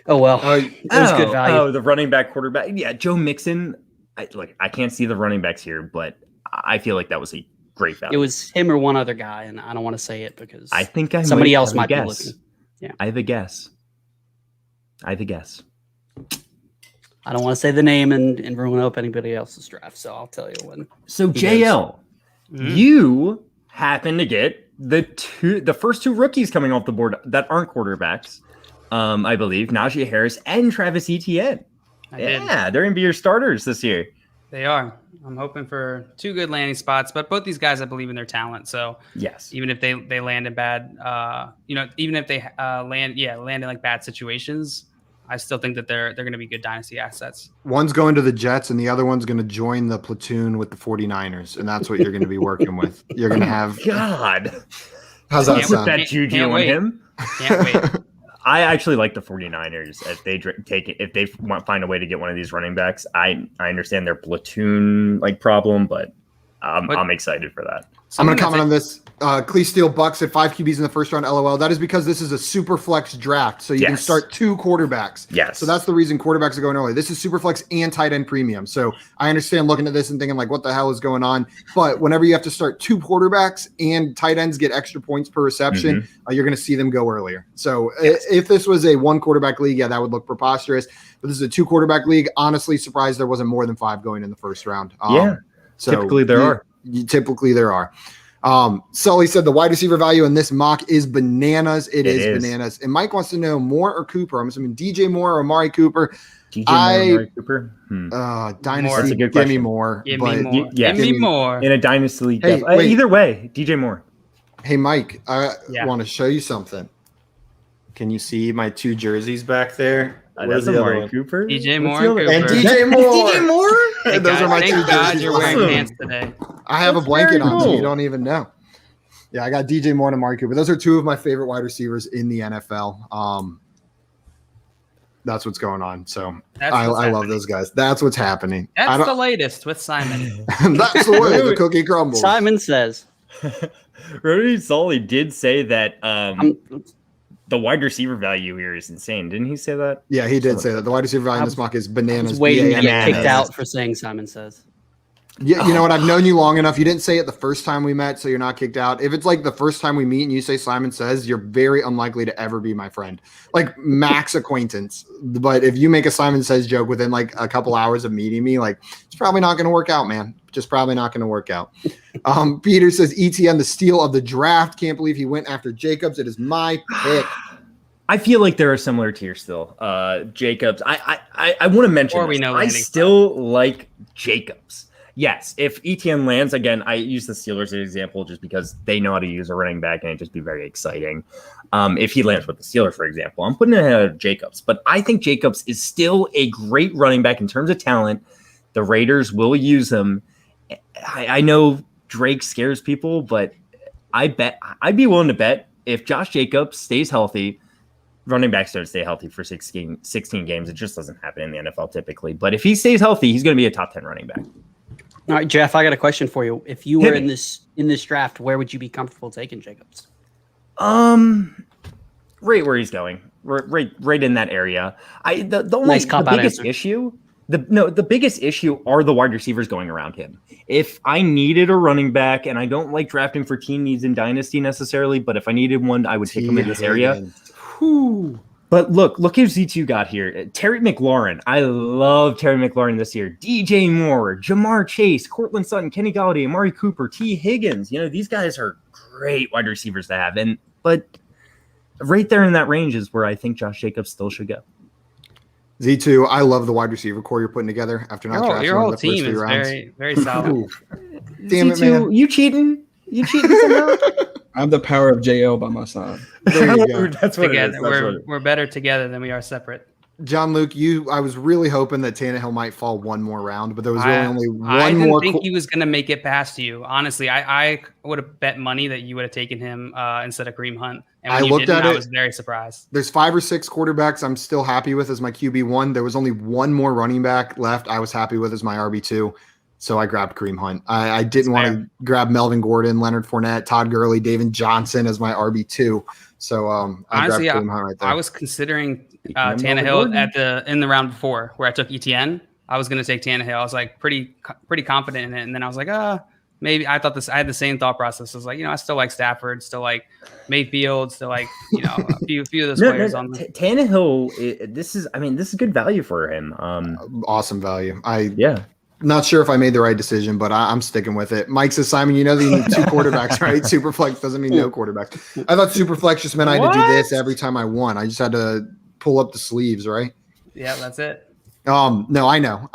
Speaker 6: Oh well, it was good value.
Speaker 5: Oh, the running back quarterback. Yeah, Joe Mixon. I can't see the running backs here, but I feel like that was a great value.
Speaker 6: It was him or one other guy, and I don't want to say it because
Speaker 5: I think
Speaker 6: somebody else might be looking.
Speaker 5: Yeah, I have a guess.
Speaker 6: I don't want to say the name and ruin up anybody else's draft, so I'll tell you when.
Speaker 5: So JL, you happen to get the first two rookies coming off the board that aren't quarterbacks. I believe Najee Harris and Travis Etienne. They're gonna be your starters this year.
Speaker 1: They are. I'm hoping for two good landing spots, but both these guys, I believe in their talent. So
Speaker 5: yes,
Speaker 1: even if they land in bad, even if they land in like bad situations, I still think that they're going to be good dynasty assets.
Speaker 2: One's going to the Jets and the other one's going to join the platoon with the 49ers. And that's what you're going to be working with. You're going to have
Speaker 5: God.
Speaker 2: How's that sound?
Speaker 5: Put that juju on him.
Speaker 1: Can't wait.
Speaker 5: I actually like the 49ers if they find a way to get one of these running backs. I understand their platoon problem, but I'm excited for that.
Speaker 2: I'm going to comment on this. Clee Steele Bucks at 5 QBs in the first round. LOL. That is because this is a super flex draft, so you can start 2 quarterbacks.
Speaker 5: Yes.
Speaker 2: So that's the reason quarterbacks are going early. This is super flex and tight end premium. So I understand looking at this and thinking what the hell is going on? But whenever you have to start 2 quarterbacks and tight ends get extra points per reception, you're going to see them go earlier. So if this was a 1 quarterback league, that would look preposterous. But this is a 2 quarterback league. Honestly, surprised there wasn't more than 5 going in the first round.
Speaker 5: So typically there are.
Speaker 2: Typically there are. Sully said the wide receiver value in this mock is bananas. It is bananas. And Mike wants to know Moore or Cooper. I'm assuming DJ Moore or Amari Cooper.
Speaker 5: Amari Cooper.
Speaker 2: Dynasty. Give me Moore.
Speaker 1: Give me more.
Speaker 5: In a dynasty league.
Speaker 2: Hey,
Speaker 5: either way, DJ Moore.
Speaker 2: Hey Mike, I want to show you something. Can you see my 2 jerseys back there?
Speaker 5: That's Amari Cooper.
Speaker 1: DJ Moore
Speaker 2: and DJ Moore.
Speaker 5: DJ Moore.
Speaker 1: Hey,
Speaker 2: those are my 2 jerseys.
Speaker 1: God you're wearing pants today.
Speaker 2: I have a blanket on, so you don't even know. Yeah, I got DJ Moore and Amari Cooper. Those are 2 of my favorite wide receivers in the NFL. That's what's going on. So I love those guys. That's what's happening.
Speaker 1: That's the latest with Simon.
Speaker 2: That's the way the cookie crumbles.
Speaker 6: Simon says.
Speaker 5: Rody Sully did say that the wide receiver value here is insane. Didn't he say that?
Speaker 2: Yeah, he did say that. The wide receiver value in this mock is bananas.
Speaker 6: I was waiting to get kicked out for saying Simon says.
Speaker 2: Yeah, you know what? I've known you long enough. You didn't say it the first time we met, so you're not kicked out. If it's the first time we meet and you say Simon says, you're very unlikely to ever be my friend. Max acquaintance. But if you make a Simon says joke within a couple hours of meeting me, it's probably not going to work out, man. Just probably not going to work out. Peter says ETN, the steal of the draft. Can't believe he went after Jacobs. It is my pick.
Speaker 5: I feel like there are similar tiers still. Jacobs. I want to mention I still like Jacobs. Yes, if ETN lands, again, I use the Steelers as an example just because they know how to use a running back and it'd just be very exciting. If he lands with the Steelers, for example, I'm putting it ahead of Jacobs. But I think Jacobs is still a great running back in terms of talent. The Raiders will use him. I know Drake scares people, but I'd be willing to bet if Josh Jacobs stays healthy, running backs don't stay healthy for 16 games. It just doesn't happen in the NFL typically. But if he stays healthy, he's going to be a top 10 running back.
Speaker 6: All right, Jeff, I got a question for you. If you were in this draft, where would you be comfortable taking Jacobs?
Speaker 5: Right where he's going, right in that area. The biggest issue are the wide receivers going around him. If I needed a running back, and I don't like drafting for team needs in Dynasty necessarily, but if I needed one, I would take him in this area. But look who Z2 got here. Terry McLaurin. I love Terry McLaurin this year. DJ Moore, Jamar Chase, Cortland Sutton, Kenny Galladay, Amari Cooper, T. Higgins. These guys are great wide receivers to have. But right there in that range is where I think Josh Jacobs still should go.
Speaker 2: Z2, I love the wide receiver core you're putting together after not drafting
Speaker 1: your whole
Speaker 2: the first
Speaker 1: team
Speaker 2: 3
Speaker 1: is
Speaker 2: rounds.
Speaker 1: very, very solid.
Speaker 2: Damn
Speaker 5: Z2,
Speaker 2: it, man.
Speaker 5: You cheating? You cheating somehow?
Speaker 4: I have the power of JL by my side.
Speaker 2: There you go.
Speaker 5: That's what
Speaker 1: together.
Speaker 5: it is.
Speaker 1: We're better together than we are separate.
Speaker 2: John Luke, I was really hoping that Tannehill might fall one more round, but there was really only one more.
Speaker 1: I didn't think he was going to make it past you. Honestly, I would have bet money that you would have taken him instead of Kareem Hunt. And when you didn't, I was very surprised.
Speaker 2: There's 5 or 6 quarterbacks I'm still happy with as my QB1. There was only one more running back left I was happy with as my RB2. So I grabbed Kareem Hunt. I didn't want to grab Melvin Gordon, Leonard Fournette, Todd Gurley, David Johnson as my RB2. So I
Speaker 1: honestly,
Speaker 2: grabbed Kareem Hunt right there.
Speaker 1: I was considering Tannehill in the round before where I took ETN. I was going to take Tannehill. I was like pretty confident in it. And then I was like, maybe I had the same thought process. I was like, I still like Stafford, still like Mayfield, still like, a few of those players on the
Speaker 5: Tannehill. This is good value for him.
Speaker 2: Awesome value.
Speaker 5: Not
Speaker 2: sure if I made the right decision, but I'm sticking with it. Mike says, Simon, you need 2 quarterbacks, right? Superflex doesn't mean no quarterbacks. I thought Superflex just meant I had to do this every time I won. I just had to pull up the sleeves, right?
Speaker 1: Yeah, that's it.
Speaker 2: No, I know.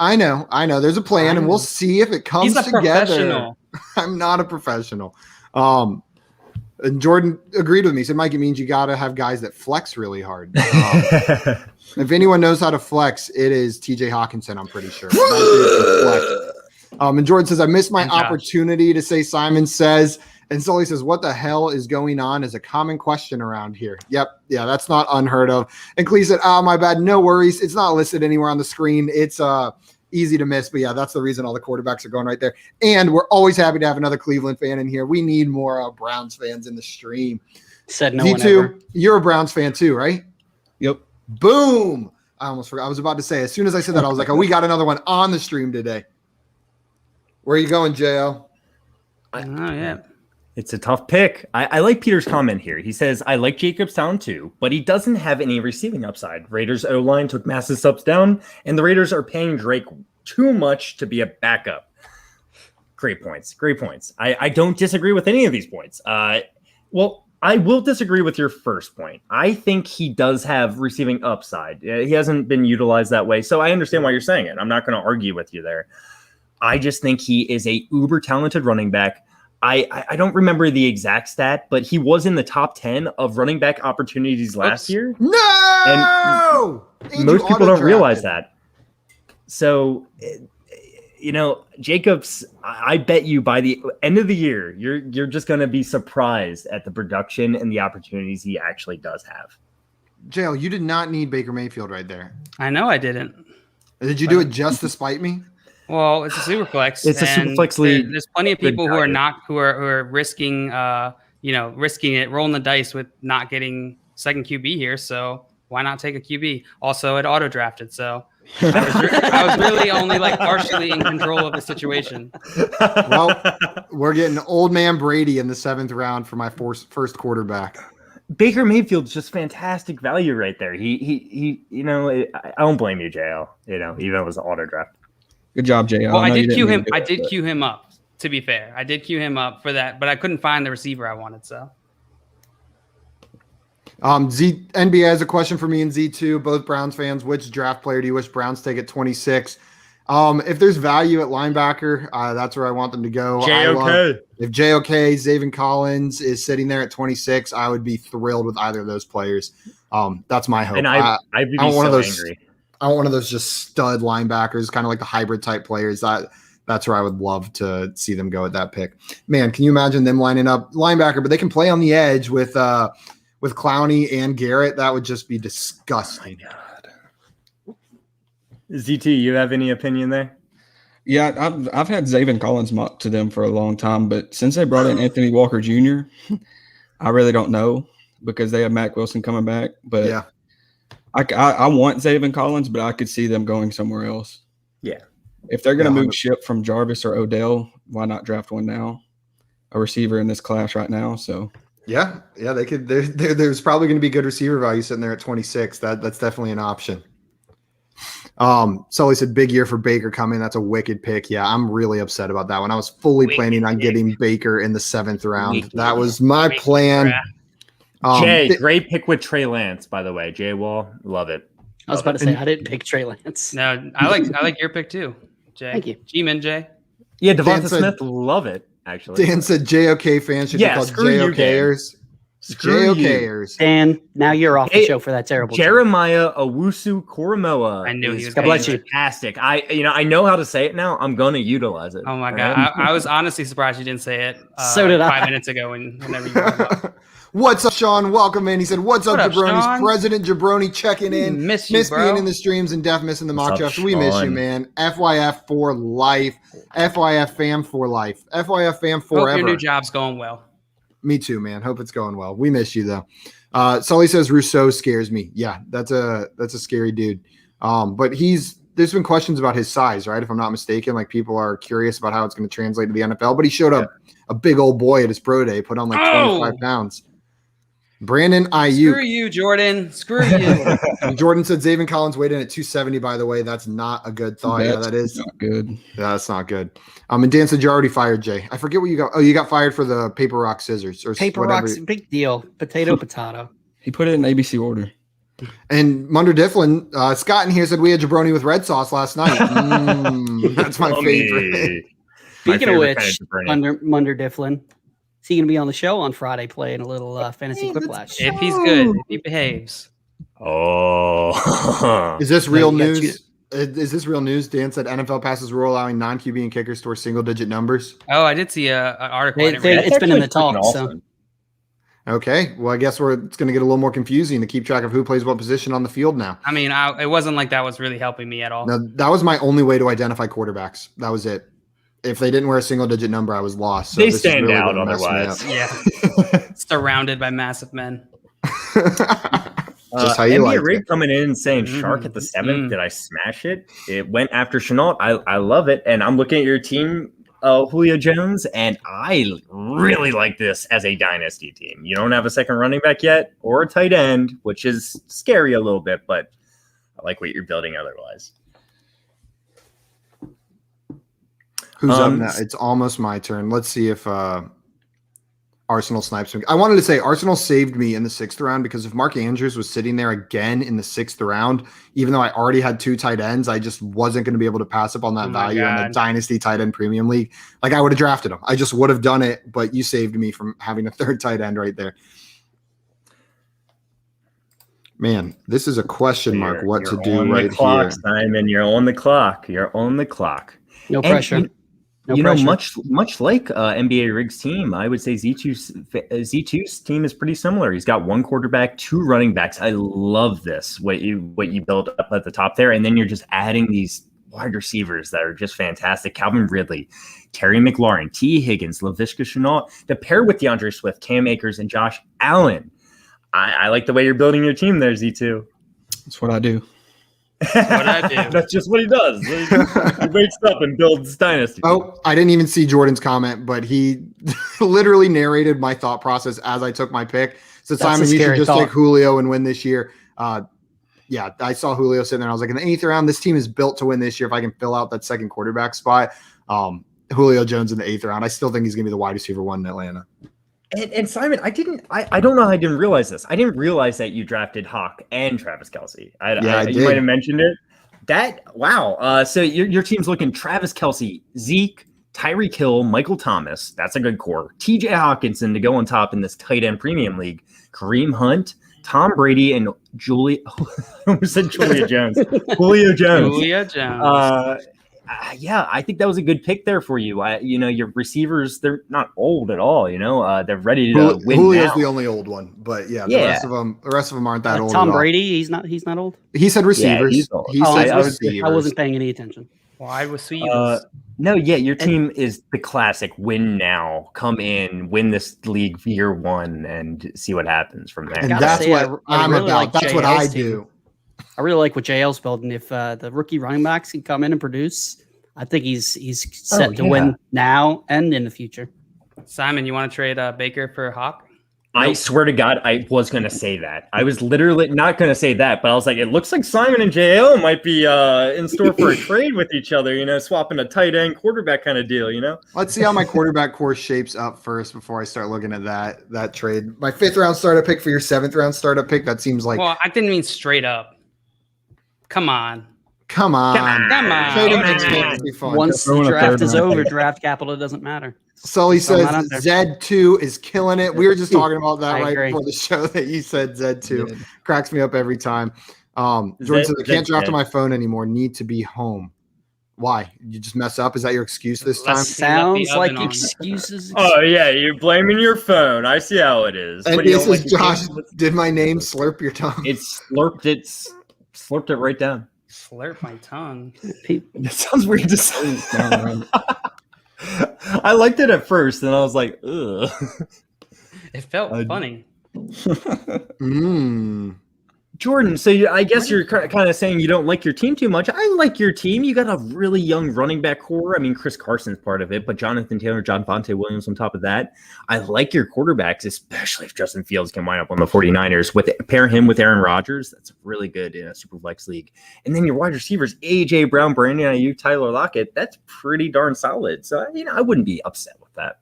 Speaker 2: There's a plan, and we'll see if it comes together. I'm not a professional. And Jordan agreed with me. He said, Mike, it means you got to have guys that flex really hard. If anyone knows how to flex, it is TJ Hawkinson, I'm pretty sure. And Jordan says, I missed my opportunity to say Simon says. And Sully says, what the hell is going on is a common question around here. Yep. Yeah, that's not unheard of. And Clee said, my bad. No worries. It's not listed anywhere on the screen. It's easy to miss. But yeah, that's the reason all the quarterbacks are going right there. And we're always happy to have another Cleveland fan in here. We need more Browns fans in the stream.
Speaker 6: Said no
Speaker 2: V2,
Speaker 6: one ever.
Speaker 2: You're a Browns fan too, right?
Speaker 4: Yep.
Speaker 2: Boom. I almost forgot. I was about to say, as soon as I said that, I was like, we got another one on the stream today. Where are you going, Jo?
Speaker 1: Yeah.
Speaker 5: It's a tough pick. I like Peter's comment here. He says, I like Jacobstown too, but he doesn't have any receiving upside. Raiders O-line took massive steps down, and the Raiders are paying Drake too much to be a backup. Great points. I don't disagree with any of these points. Well, I will disagree with your first point. I think he does have receiving upside. He hasn't been utilized that way, so I understand why you're saying it. I'm not going to argue with you there. I just think he is a uber talented running back. I don't remember the exact stat, but he was in the top 10 of running back opportunities last year.
Speaker 2: No!
Speaker 5: And most people don't realize that. So, Jacobs, I bet you by the end of the year, you're just going to be surprised at the production and the opportunities he actually does have.
Speaker 2: JL, you did not need Baker Mayfield right there.
Speaker 1: I know I didn't.
Speaker 2: Did you do it just to spite me?
Speaker 1: Well, it's a super flex.
Speaker 5: It's a super flex league.
Speaker 1: There's plenty of people who are risking, risking it, rolling the dice with not getting second QB here. So why not take a QB? Also, it auto drafted. So I was really only partially in control of the situation.
Speaker 2: Well, we're getting old man Brady in the 7th round for my first quarterback.
Speaker 5: Baker Mayfield's just fantastic value right there. He I don't blame you, JL. Even though it was an auto draft.
Speaker 4: Good job, JL.
Speaker 1: Well, I did cue him. I did cue him up. To be fair, I did cue him up for that, but I couldn't find the receiver I wanted. So,
Speaker 2: NBA has a question for me and Z2, both Browns fans. Which draft player do you wish Browns take at 26? If there's value at linebacker, that's where I want them to go. If JOK, Zaven Collins is sitting there at 26, I would be thrilled with either of those players. That's my hope.
Speaker 5: And I'd be angry.
Speaker 2: I want one of those just stud linebackers, kind of like the hybrid type players. That's where I would love to see them go at that pick. Man, can you imagine them lining up linebacker, but they can play on the edge with Clowney and Garrett? That would just be disgusting.
Speaker 5: Oh, ZT, you have any opinion there?
Speaker 4: Yeah, I've had Zaven Collins mocked to them for a long time, but since they brought in Anthony Walker Jr., I really don't know because they have Mac Wilson coming back. But yeah. I want Zaven Collins, but I could see them going somewhere else.
Speaker 5: Yeah.
Speaker 4: If they're going to move ship from Jarvis or Odell, why not draft one now? A receiver in this class right now. So
Speaker 2: yeah, they could. There's probably going to be good receiver value sitting there at 26. That's definitely an option. Sully said big year for Baker coming. That's a wicked pick. Yeah, I'm really upset about that one. I was fully planning on getting Baker in the 7th round. That was my plan.
Speaker 5: Jay, great pick with Trey Lance, by the way. Jay Wall, love it.
Speaker 6: I was about to say I didn't pick Trey Lance.
Speaker 1: No, I like your pick too, Jay.
Speaker 6: Thank you,
Speaker 1: G-Man Jay.
Speaker 5: Yeah, Devonta Smith, love it. Actually,
Speaker 2: Dan said JOK fans should be called JOKers.
Speaker 5: Screw you.
Speaker 2: JOKers.
Speaker 6: Dan, now you're off the show for that terrible joke.
Speaker 5: Jeremiah Owusu-Koramoah.
Speaker 1: I knew he was
Speaker 6: God bless you.
Speaker 5: Fantastic. I know how to say it now. I'm going to utilize it.
Speaker 1: Oh my
Speaker 5: All
Speaker 1: God.
Speaker 5: right?
Speaker 1: I was honestly surprised you didn't say it.
Speaker 6: So did I.
Speaker 1: 5 minutes ago whenever you brought it up.
Speaker 2: What's up, Sean? Welcome in. He said, "What's up,
Speaker 1: What up,
Speaker 2: Jabronis?"
Speaker 1: Sean?
Speaker 2: President Jabroni checking in.
Speaker 1: Miss you, bro.
Speaker 2: being in the streams and Def missing the mock
Speaker 5: What's up,
Speaker 2: drafts. We miss you,
Speaker 5: Sean?
Speaker 2: man. FYF for life. FYF fam for life. FYF fam
Speaker 1: Hope
Speaker 2: forever.
Speaker 1: your new job's going well.
Speaker 2: Me too, man. Hope it's going well. We miss you though. Sully says Rousseau scares me. Yeah, that's a scary dude. But there's been questions about his size, right? If I'm not mistaken, like people are curious about how it's going to translate to the NFL. But he showed up a big old boy at his pro day, put on like 25 pounds. Brandon Ayuk.
Speaker 1: Screw you, Jordan. Screw you.
Speaker 2: Jordan said Zaven Collins weighed in at 270, by the way. That's not a good thought.
Speaker 4: That's
Speaker 2: that is
Speaker 4: not good.
Speaker 2: Yeah, that's not good. And Dan said you already fired Jay. I forget what you got. Oh, you got fired for the paper, rock, scissors. Or
Speaker 6: Paper
Speaker 2: whatever.
Speaker 6: rocks, big deal. Potato.
Speaker 4: He put it in ABC order.
Speaker 2: And Munder Difflin, Scott in here said we had jabroni with red sauce last night. That's my favorite.
Speaker 6: Speaking of which, Munder Difflin, is he going to be on the show on Friday playing a little fantasy quiplash?
Speaker 1: If he's good, if he behaves.
Speaker 5: Oh.
Speaker 2: Is this real
Speaker 6: Yeah,
Speaker 2: news? Is this real news? Dan said NFL passes rule allowing non-QB and kickers to single-digit numbers.
Speaker 1: Oh, I did see an article. I didn't read it.
Speaker 6: It's been in the
Speaker 5: Actually
Speaker 6: talk.
Speaker 5: freaking
Speaker 6: So
Speaker 5: awesome.
Speaker 2: Okay, well, I guess it's going to get a little more confusing to keep track of who plays what position on the field now.
Speaker 1: I mean, it wasn't like that was really helping me at all.
Speaker 2: Now, that was my only way to identify quarterbacks. That was it. If they didn't wear a single-digit number, I was lost. So
Speaker 5: They
Speaker 2: this is
Speaker 5: stand
Speaker 2: really
Speaker 5: out
Speaker 2: gonna mess me
Speaker 5: otherwise.
Speaker 1: Yeah. Surrounded by massive men.
Speaker 2: up. Just how you
Speaker 5: NBA
Speaker 2: like
Speaker 5: Rig
Speaker 2: it.
Speaker 5: coming in and saying Shark at the 7th. Did I smash it? It went after Chenault. I love it. And I'm looking at your team, Julio Jones, and I really like this as a dynasty team. You don't have a second running back yet or a tight end, which is scary a little bit, but I like what you're building otherwise.
Speaker 2: Who's up now? It's almost my turn. Let's see if Arsenal snipes me. I wanted to say Arsenal saved me in the 6th round because if Mark Andrews was sitting there again in the 6th round, even though I already had 2 tight ends, I just wasn't going to be able to pass up on that value in the Dynasty tight end premium league. Like I would have drafted him. I just would have done it, but you saved me from having a 3rd tight end right there. Man, this is a question mark what to do right here.
Speaker 5: Simon, you're on the clock. You're on the clock.
Speaker 6: no pressure.
Speaker 5: Much like NBA Rig's team, I would say Z2's team is pretty similar. He's got 1 quarterback, 2 running backs. I love this, what you build up at the top there. And then you're just adding these wide receivers that are just fantastic. Calvin Ridley, Terry McLaurin, T. Higgins, Laviska Shenault, to pair with DeAndre Swift, Cam Akers, and Josh Allen. I like the way you're building your team there, Z2.
Speaker 4: That's what I do.
Speaker 1: That's what I do.
Speaker 5: That's just what he does. He wakes up and builds dynasty.
Speaker 2: Oh, I didn't even see Jordan's comment, but he literally narrated my thought process as I took my pick. So Simon, you should just take Julio and win this year. Yeah, I saw Julio sitting there. I was like, in the 8th round, this team is built to win this year. If I can fill out that second quarterback spot, Julio Jones in the 8th round, I still think he's going to be the wide receiver 1 in Atlanta.
Speaker 5: And Simon, I don't know how I didn't realize this. I didn't realize that you drafted Hawk and Travis Kelce. I did. You might have mentioned it. Wow. So your team's looking Travis Kelce, Zeke, Tyreek Hill, Michael Thomas. That's a good core. TJ Hawkinson to go on top in this tight end premium league. Kareem Hunt, Tom Brady, and Julio Jones. Julio Jones.
Speaker 1: Julio Jones.
Speaker 5: Yeah, I think that was a good pick there for you. Your receivers, they're not old at all. They're ready to win.
Speaker 2: Julio's the only old one, but the rest of them aren't that old.
Speaker 6: Tom Brady, he's not old.
Speaker 2: He said receivers.
Speaker 6: I wasn't paying any attention.
Speaker 1: Wide receivers.
Speaker 5: No, your team is the classic win now, come in, win this league year 1, and see what happens from there.
Speaker 2: And that's what I'm
Speaker 6: really
Speaker 2: about. That's what I do.
Speaker 6: I really like what JL's building. If the rookie running backs can come in and produce, I think he's set to win now and in the future.
Speaker 1: Simon, you want to trade Baker for Hawk?
Speaker 5: I swear to God, I was going to say that. I was literally not going to say that, but I was like, it looks like Simon and JL might be in store for a trade with each other, swapping a tight end quarterback kind of deal,
Speaker 2: Let's see how my quarterback core shapes up first before I start looking at that trade. My 5th round startup pick for your 7th round startup pick, that seems like...
Speaker 1: Well, I didn't mean straight up. Come on.
Speaker 2: Come on. Trade him makes
Speaker 5: Come on.
Speaker 2: fantasy fun.
Speaker 6: Once the draft is over, draft capital doesn't matter.
Speaker 2: Sully
Speaker 6: Throw
Speaker 2: says
Speaker 6: that out there.
Speaker 2: Z2 is killing it. We were just talking about that
Speaker 6: I
Speaker 2: right
Speaker 6: agree.
Speaker 2: before the show that you said Z2.
Speaker 4: Yeah.
Speaker 2: Cracks me up every time. Jordan says, I can't draft on my phone anymore. Need to be home. Why? You just mess up? Is that your excuse this time?
Speaker 6: Sounds like
Speaker 1: oven on.
Speaker 6: excuses.
Speaker 5: Oh yeah, you're blaming your phone. I see how it is.
Speaker 2: And
Speaker 5: What, you
Speaker 2: this
Speaker 5: don't
Speaker 2: is
Speaker 5: like your
Speaker 2: Josh.
Speaker 5: game?
Speaker 2: Did my name slurp your tongue?
Speaker 5: It slurped it right down.
Speaker 1: Slurp my tongue.
Speaker 5: That sounds weird to say. I liked it at first, and I was like, ugh.
Speaker 1: It felt funny.
Speaker 5: Jordan, so I guess you're kind of saying you don't like your team too much. I like your team. You got a really young running back core. I mean, Chris Carson's part of it, but Jonathan Taylor, John Fonte Williams on top of that. I like your quarterbacks, especially if Justin Fields can wind up on the 49ers. Pair him with Aaron Rodgers. That's really good in a Superflex league. And then your wide receivers, A.J. Brown, Brandon Ayuk, Tyler Lockett. That's pretty darn solid. So, I wouldn't be upset with that.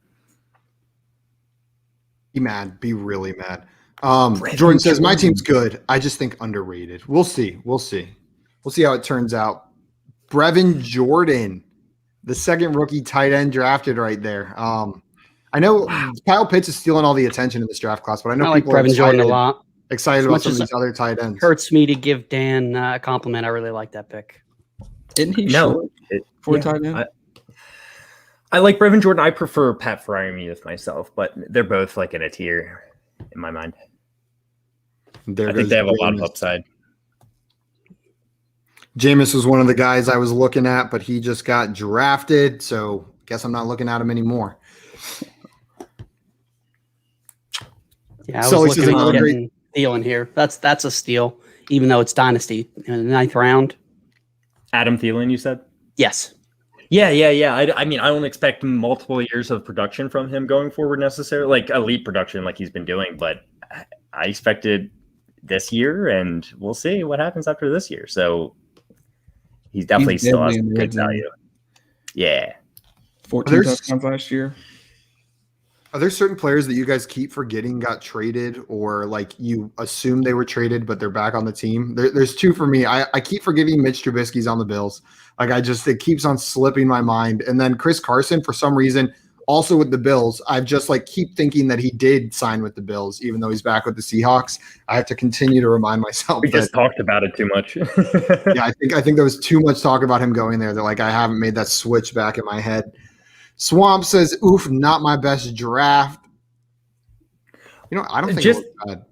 Speaker 2: Be mad. Be really mad. Jordan says, my team's good. I just think underrated. We'll see. We'll see how it turns out. Brevin Jordan, the second rookie tight end drafted right there. I know Kyle Pitts is stealing all the attention in this draft class, but I know
Speaker 6: I like
Speaker 2: people are
Speaker 6: Brevin Jordan a lot.
Speaker 2: excited
Speaker 6: As
Speaker 2: about
Speaker 6: much
Speaker 2: some of
Speaker 6: as
Speaker 2: these other tight ends.
Speaker 6: Hurts me to give Dan a compliment. I really like that pick.
Speaker 4: Isn't he
Speaker 5: No.
Speaker 4: short for tight end?
Speaker 5: I like Brevin Jordan. I prefer Pat Freiermuth myself, but they're both like in a tier in my mind. I think they have a lot of upside.
Speaker 2: Jameis was one of the guys I was looking at, but he just got drafted, so guess I'm not looking at him anymore.
Speaker 6: Yeah, I
Speaker 2: So
Speaker 6: was
Speaker 2: this is
Speaker 6: looking at
Speaker 2: another
Speaker 6: getting Thielen here. That's a steal, even though it's Dynasty in the 9th round.
Speaker 5: Adam Thielen, you said?
Speaker 6: Yes.
Speaker 5: Yeah. I mean, I don't expect multiple years of production from him going forward necessarily, like elite production like he's been doing, but I expected this year, and we'll see what happens after this year. So he's definitely still has some good value. Yeah.
Speaker 4: 14 touchdowns last year.
Speaker 2: Are there certain players that you guys keep forgetting got traded, or like you assume they were traded, but they're back on the team? There's two for me. I keep forgetting Mitch Trubisky's on the Bills. Like it keeps on slipping my mind. And then Chris Carson, for some reason, also with the Bills, I've just keep thinking that he did sign with the Bills, even though he's back with the Seahawks. I have to continue to remind myself.
Speaker 5: We just talked about it too much.
Speaker 2: Yeah, I think there was too much talk about him going there that I haven't made that switch back in my head. Swamp says, "Oof, not my best draft." I don't think it was bad.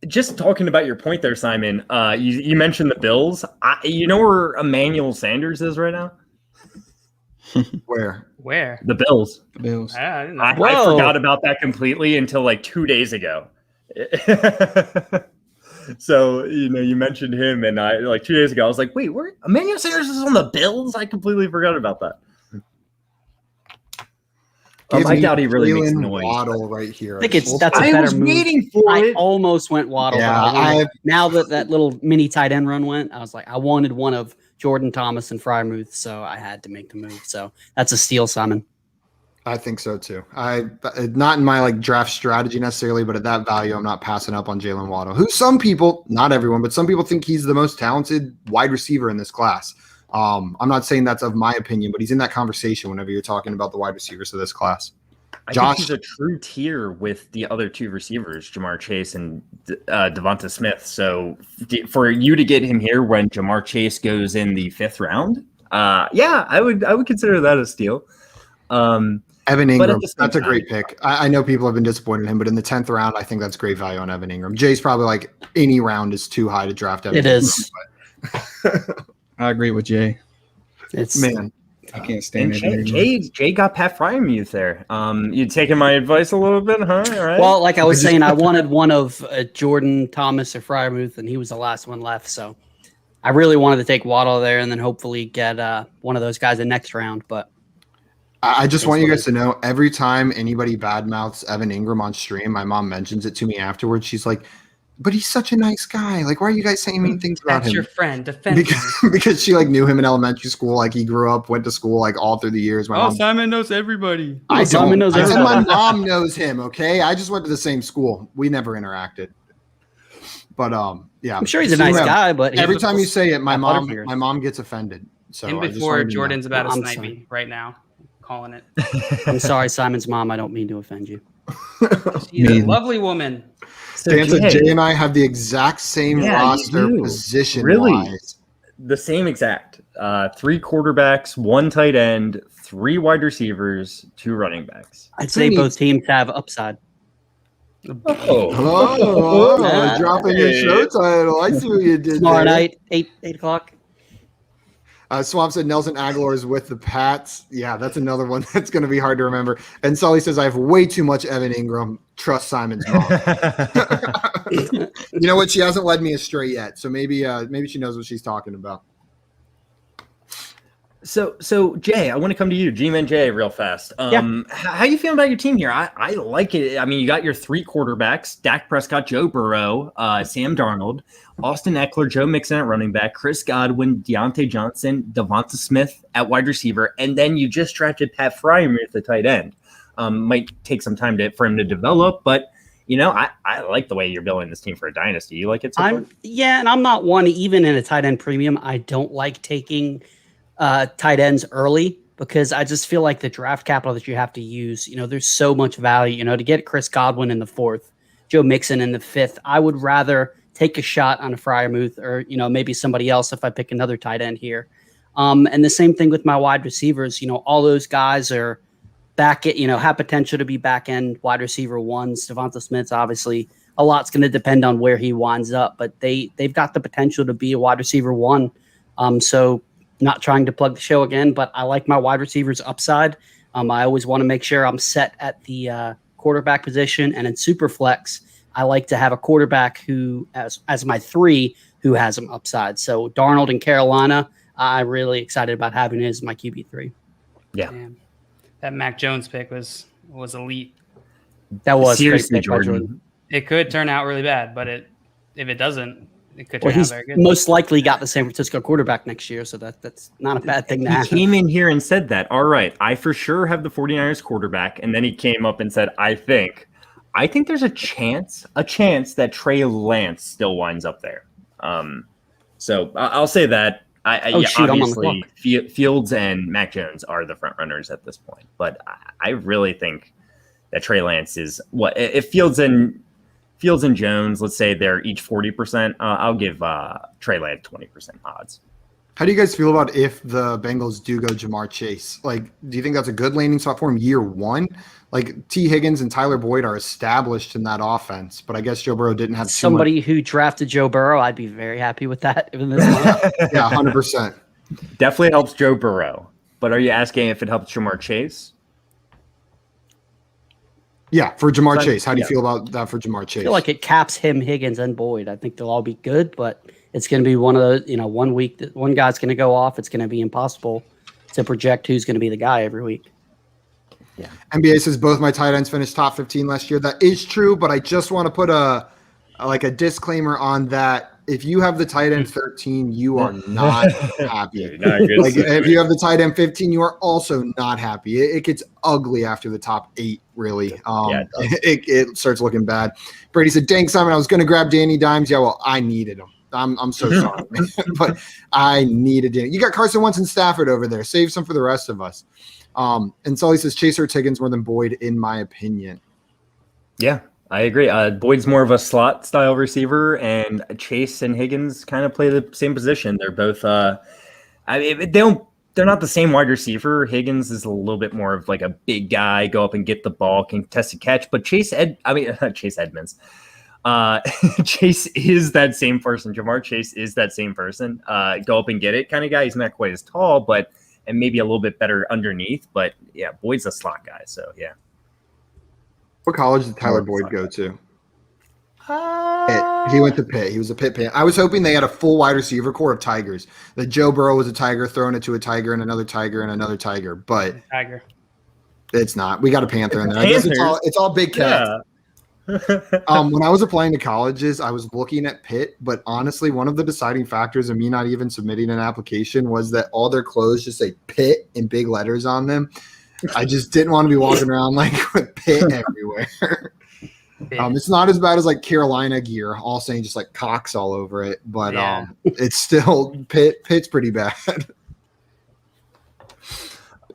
Speaker 5: Just talking about your point there, Simon. You mentioned the Bills. You know where Emmanuel Sanders is right now?
Speaker 2: Where?
Speaker 5: The Bills.
Speaker 4: The Bills.
Speaker 1: I didn't know.
Speaker 5: I forgot about that completely until 2 days ago. So, you mentioned him, and 2 days ago, I was like, wait, where Emmanuel Sanders is on the Bills? I completely forgot about that. I doubt he really makes noise.
Speaker 2: Waddle right here.
Speaker 6: I think that's a better move.
Speaker 5: Waiting for
Speaker 6: I
Speaker 5: it.
Speaker 6: almost went Waddle.
Speaker 2: Yeah,
Speaker 6: now that little mini tight end run went, I was like, I wanted one of Jordan Thomas and Freiermuth, so I had to make the move. So that's a steal, Simon.
Speaker 2: I think so too. Not in my draft strategy necessarily, but at that value, I'm not passing up on Jalen Waddle, who some people, not everyone, but some people think he's the most talented wide receiver in this class. I'm not saying that's of my opinion, but he's in that conversation whenever you're talking about the wide receivers of this class.
Speaker 5: I think he's a true tier with the other two receivers, Jamar Chase and Devonta Smith. So for you to get him here when Jamar Chase goes in the 5th round, I would consider that a steal.
Speaker 2: Evan Ingram, that's a great pick. I know people have been disappointed in him, but in the 10th round, I think that's great value on Evan Ingram. Jay's probably any round is too high to draft Evan Ingram.
Speaker 6: It is.
Speaker 4: I agree with Jay.
Speaker 2: I
Speaker 4: can't stand
Speaker 5: it. Jay got Pat Freiermuth there. You taking my advice a little bit, huh? All right.
Speaker 6: Well, like I was saying, I wanted one of Jordan Thomas or Freiermuth, and he was the last one left. So I really wanted to take Waddle there and then hopefully get one of those guys in next round. But
Speaker 2: I just want you guys to know, every time anybody badmouths Evan Ingram on stream, my mom mentions it to me afterwards. She's like, but he's such a nice guy. Why are you guys saying mean things about him?
Speaker 1: That's your friend. Defend him.
Speaker 2: Because she knew him in elementary school. He grew up, went to school all through the years. My mom,
Speaker 1: Simon knows everybody.
Speaker 2: I don't.
Speaker 6: Simon knows
Speaker 2: I said my
Speaker 6: everybody.
Speaker 2: mom knows him. Okay, I just went to the same school. We never interacted. But yeah,
Speaker 6: I'm sure he's a nice guy, but
Speaker 2: every time you say it, my mom gets offended. So
Speaker 1: him before Jordan's about to snipe me right now, calling it.
Speaker 6: I'm sorry, Simon's mom. I don't mean to offend you.
Speaker 1: She's a lovely woman.
Speaker 2: So Jay and I have the exact same roster position.
Speaker 5: Really? The same exact. 3 quarterbacks, 1 tight end, 3 wide receivers, 2 running backs.
Speaker 6: I'd say both teams have upside.
Speaker 2: Dropping your show title. I see what you did
Speaker 6: tomorrow night, 8 o'clock.
Speaker 2: Swamp said Nelson Aguilar is with the Pats. Yeah, that's another one that's going to be hard to remember. And Sully says, I have way too much Evan Ingram. Trust Simon's mom. You know what? She hasn't led me astray yet. So maybe she knows what she's talking about.
Speaker 5: So Jay, I want to come to you, G-Man Jay, real fast. How you feeling about your team here? I like it. I mean, you got your 3 quarterbacks: Dak Prescott, Joe Burrow, Sam Darnold, Austin Eckler, Joe Mixon at running back, Chris Godwin, Deontay Johnson, Devonta Smith at wide receiver, and then you just drafted Pat Freiermuth at the tight end. Might take some time for him to develop, but I like the way you're building this team for a dynasty. You like it so far?
Speaker 6: And I'm not one, even in a tight end premium, I don't like taking tight ends early because I just feel like the draft capital that you have to use, there's so much value, to get Chris Godwin in the 4th, Joe Mixon in the 5th. I would rather take a shot on a Freiermuth or, maybe somebody else if I pick another tight end here. And the same thing with my wide receivers, all those guys are back at, have potential to be back end wide receiver 1s. Devonta Smith's obviously a lot's going to depend on where he winds up, but they've got the potential to be a wide receiver 1. So not trying to plug the show again, but I like my wide receivers upside. I always want to make sure I'm set at the quarterback position, and in Superflex, I like to have a quarterback who, as my 3, who has some upside. So Darnold in Carolina, I'm really excited about having him as my QB3.
Speaker 5: Yeah,
Speaker 1: damn. That Mac Jones pick was elite.
Speaker 6: That was
Speaker 5: seriously, Jordan.
Speaker 1: It could turn out really bad, but if it doesn't, it could turn out very good.
Speaker 6: Most likely got the San Francisco quarterback next year, so that's not a bad thing to have.
Speaker 5: He came in here and said that. All right, I for sure have the 49ers quarterback, and then he came up and said, I think there's a chance that Trey Lance still winds up there. So I'll say that. Obviously, Fields and Mac Jones are the front runners at this point, but I really think that Trey Lance is if Fields and Jones, let's say they're each 40%, I'll give Trey Lance 20% odds.
Speaker 2: How do you guys feel about if the Bengals do go Jamar Chase? Like, do you think that's a good landing spot for him year 1? Like, T. Higgins and Tyler Boyd are established in that offense, but I guess Joe Burrow didn't have
Speaker 6: somebody who drafted Joe Burrow. I'd be very happy with that. Even this
Speaker 2: yeah, 100%.
Speaker 5: Definitely helps Joe Burrow. But are you asking if it helps Jamar Chase?
Speaker 2: Yeah, for Jamar Chase. How do you feel about that for Jamar Chase?
Speaker 6: I feel like it caps him, Higgins, and Boyd. I think they'll all be good, but it's going to be one of those, 1 week that one guy's going to go off. It's going to be impossible to project who's going to be the guy every week.
Speaker 2: Yeah. NBA says both my tight ends finished top 15 last year. That is true, but I just want to put a disclaimer on that. If you have the tight end 13, you are not happy. If you have the tight end 15, you are also not happy. It gets ugly after the top 8, really. It starts looking bad. Brady said, dang, Simon, I was going to grab Danny Dimes. Yeah, well, I needed him. I'm so sorry, man. But I needed Danny. You got Carson Wentz and Stafford over there. Save some for the rest of us. And Sully says Chase or Higgins more than Boyd, in my opinion. Yeah.
Speaker 5: I agree. Boyd's more of a slot style receiver, and Chase and Higgins kind of play the same position. They're both. They're not the same wide receiver. Higgins is a little bit more of like a big guy, go up and get the ball, contest a catch. But Chase Edmonds. Chase is that same person. Jamar Chase is that same person. Go up and get it kind of guy. He's not quite as tall, and maybe a little bit better underneath. But yeah, Boyd's a slot guy. So yeah.
Speaker 2: What college did Tyler Boyd go to? Pitt. He went to Pitt. He was a Pitt fan. I was hoping they had a full wide receiver core of Tigers. That Joe Burrow was a Tiger, throwing it to a Tiger and another Tiger and another Tiger. But
Speaker 1: Tiger.
Speaker 2: It's not. We got a Panther in there. I guess it's all big cats. Yeah. When I was applying to colleges, I was looking at Pitt, but honestly, one of the deciding factors of me not even submitting an application was that all their clothes just say Pitt in big letters on them. I just didn't want to be walking around like with Pitt everywhere. It's not as bad as like Carolina gear, all saying just like Cox all over it, but it's still Pitt's pretty bad.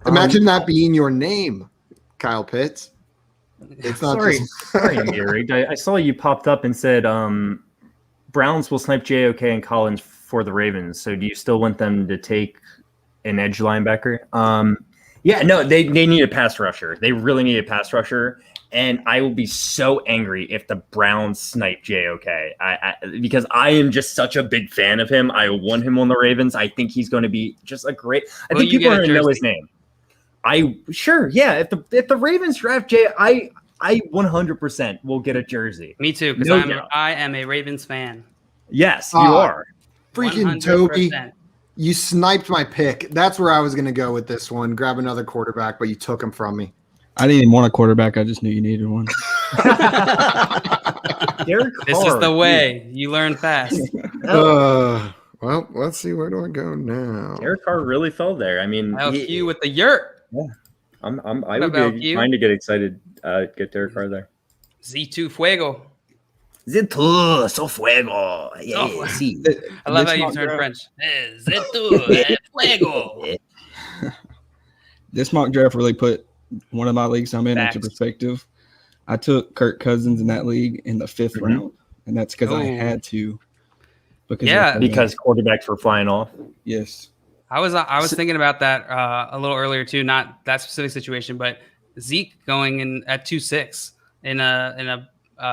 Speaker 2: Imagine that being your name, Kyle Pitts. It's not
Speaker 5: sorry, Eric. I saw you popped up and said Browns will snipe JOK and Collins for the Ravens. So do you still want them to take an edge linebacker? No, they need a pass rusher. They really need a pass rusher. And I will be angry if the Browns snipe JOK. Because I am just such a big fan of him. I want him on the Ravens. I think he's going to be just a great. I think people are going to know his name. If the Ravens draft Jay, I 100% will get a jersey.
Speaker 1: Me too, because I am a Ravens fan.
Speaker 5: Yes, you are.
Speaker 2: Freaking 100%. Toby, you sniped my pick. That's where I was going to go with this one. Grab another quarterback, but you took him from me.
Speaker 4: I didn't even want a quarterback. I just knew you needed one.
Speaker 1: This is the way you learn fast.
Speaker 2: Well, let's see. Where do I go now?
Speaker 5: Derek Carr really fell there. I mean,
Speaker 1: LQ with the yurt.
Speaker 5: Yeah, I would be trying to get excited. Get Derek Carr there.
Speaker 1: Z2 Fuego.
Speaker 5: Z2 so fuego. Yeah, sí.
Speaker 1: I love how you turn French. Z2 Fuego.
Speaker 4: This mock draft really put one of my leagues I'm in into perspective. I took Kirk Cousins in that league in the 5th round, and that's because I had to.
Speaker 5: Because quarterbacks were flying off.
Speaker 4: Yes.
Speaker 1: I was thinking about that a little earlier too, not that specific situation, but Zeke going in at 2.6 in a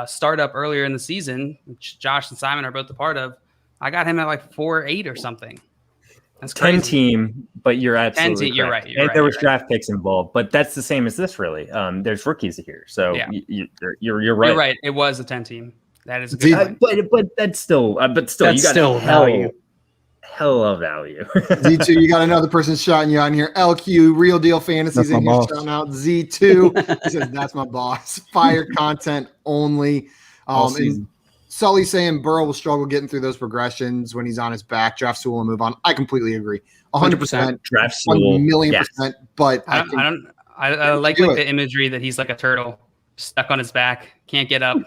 Speaker 1: startup earlier in the season, which Josh and Simon are both a part of. I got him at like 4.8 or something. That's crazy.
Speaker 5: 10 team, but you're absolutely
Speaker 1: 10 you're right.
Speaker 5: There was draft picks involved, but that's the same as this really. There's rookies here, so you're right.
Speaker 1: You're right. It was a 10 team. That is a good
Speaker 5: point. But that's still
Speaker 6: that's
Speaker 5: you got
Speaker 6: still value.
Speaker 5: Hella value.
Speaker 2: Z2, you got another person shouting you on here. LQ, Real Deal Fantasies in here shouting out Z2. He says, that's my boss. Fire content only. And Sully saying Burrow will struggle getting through those progressions when he's on his back. Draft Sewell and move on. I completely agree. 100%.
Speaker 5: Draft Sewell.
Speaker 2: 1,000,000%. But
Speaker 1: I like the imagery that he's like a turtle stuck on his back. Can't get up.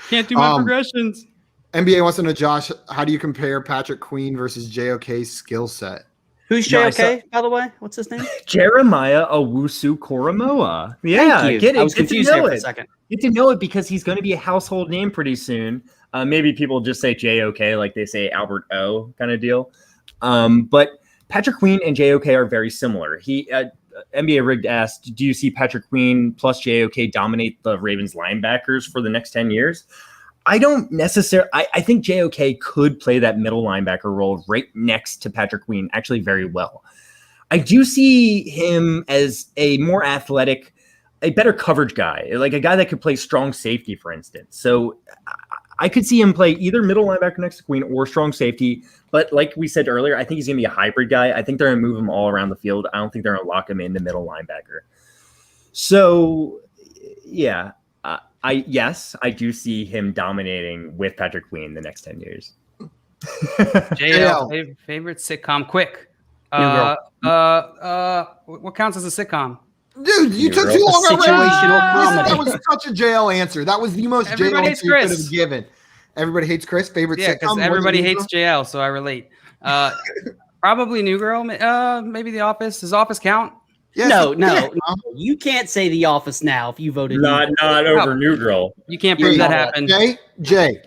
Speaker 1: Can't do my progressions.
Speaker 2: NBA wants to know, Josh, how do you compare Patrick Queen versus JOK's skill set?
Speaker 6: Who's JOK, by the way? What's his name?
Speaker 5: Jeremiah Owusu-Koramoah. Yeah,
Speaker 6: I was confused there for a second.
Speaker 5: Get to know it because he's going to be a household name pretty soon. Maybe people just say JOK like they say Albert O kind of deal. But Patrick Queen and JOK are very similar. NBA Rigged asked, do you see Patrick Queen plus JOK dominate the Ravens linebackers for the next 10 years? I don't necessarily. I think JOK could play that middle linebacker role right next to Patrick Queen actually very well. I do see him as a more athletic, a better coverage guy, like a guy that could play strong safety, for instance. So I could see him play either middle linebacker next to Queen or strong safety. But like we said earlier, I think he's going to be a hybrid guy. I think they're going to move him all around the field. I don't think they're going to lock him in the middle linebacker. So, yeah. I do see him dominating with Patrick Queen the next 10 years.
Speaker 1: JL, favorite sitcom, quick. What counts as a sitcom?
Speaker 2: Dude, you took too long already. That was such a JL answer. That was the most JL answer you could have given. Everybody hates Chris. Favorite sitcom?
Speaker 1: Because everybody hates JL, so I relate. Probably New Girl. Maybe The Office. Does Office count?
Speaker 2: Yes,
Speaker 6: no. You can't say The Office now if you voted.
Speaker 5: Not over New Girl.
Speaker 1: You can't prove that happened.
Speaker 2: Jay,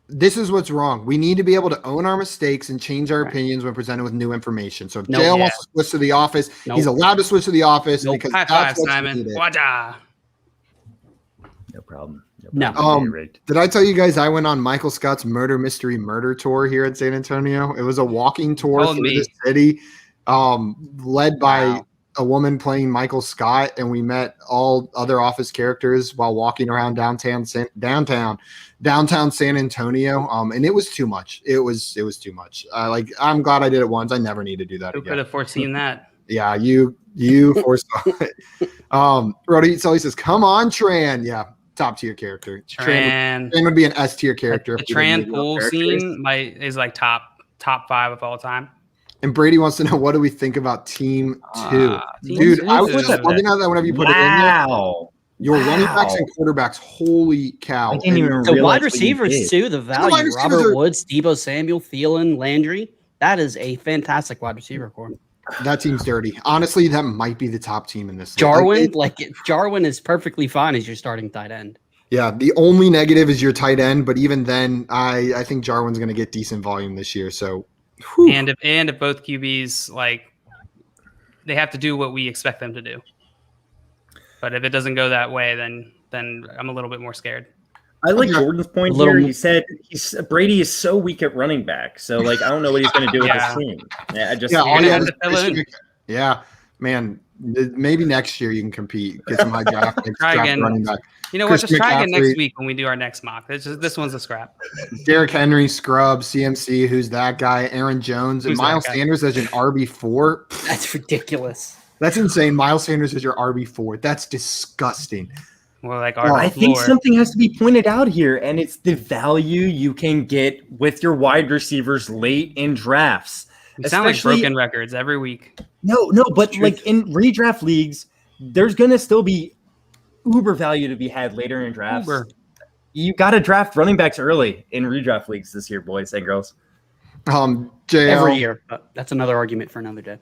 Speaker 2: this is what's wrong. We need to be able to own our mistakes and change our opinions when presented with new information. So if Jay wants to switch to The Office, he's allowed to switch to The Office because
Speaker 1: high five, Simon.
Speaker 5: No problem.
Speaker 2: Did I tell you guys I went on Michael Scott's Murder Mystery Murder tour here in San Antonio? It was a walking tour through the city, led by a woman playing Michael Scott, and we met all other Office characters while walking around downtown San Antonio. And it was too much. It was too much. I'm glad I did it once. I never need to do that
Speaker 1: again. Who could have foreseen that?
Speaker 2: Yeah, you foresaw it. Rody Sully says, "Come on, Tran." Yeah, top tier character. Tran would be an S tier character.
Speaker 1: The Tran pool scene is like top 5 of all time.
Speaker 2: And Brady wants to know, what do we think about Team 2? Dude, I was just looking at that whenever you put it in there. Your running backs and quarterbacks, holy cow.
Speaker 5: I didn't even
Speaker 6: The
Speaker 5: realize
Speaker 6: wide
Speaker 5: what you
Speaker 6: receivers,
Speaker 5: did.
Speaker 6: too, the value.
Speaker 2: wide receivers
Speaker 6: Robert
Speaker 2: are-
Speaker 6: Woods, Deebo Samuel, Thielen, Landry. That is a fantastic wide receiver core.
Speaker 2: That team's dirty. Honestly, that might be the top team in this league.
Speaker 6: Jarwin, Jarwin is perfectly fine as your starting tight end.
Speaker 2: Yeah, the only negative is your tight end, but even then, I think Jarwin's going to get decent volume this year. So, whew.
Speaker 1: And if both QBs they have to do what we expect them to do. But if it doesn't go that way, then I'm a little bit more scared.
Speaker 5: I like Jordan's point here. He said Brady is so weak at running back. So, I don't know what he's going to do with his team.
Speaker 2: Yeah, man. Maybe next year you can compete. Get some high draft picks, draft running back.
Speaker 1: You know what? Just try again next week when we do our next mock. This one's a scrap.
Speaker 2: Derrick Henry, scrub, CMC, who's that guy? Aaron Jones, and Miles Sanders as an RB4.
Speaker 6: That's ridiculous.
Speaker 2: That's insane. Miles Sanders is your RB4. That's disgusting.
Speaker 1: Well,
Speaker 5: I think something has to be pointed out here, and it's the value you can get with your wide receivers late in drafts.
Speaker 1: You sound like broken records every week.
Speaker 5: No, but in redraft leagues, there's going to still be uber value to be had later in drafts.
Speaker 1: Uber.
Speaker 5: You got to draft running backs early in redraft leagues this year, boys and girls.
Speaker 2: JL.
Speaker 6: Every year. That's another argument for another day.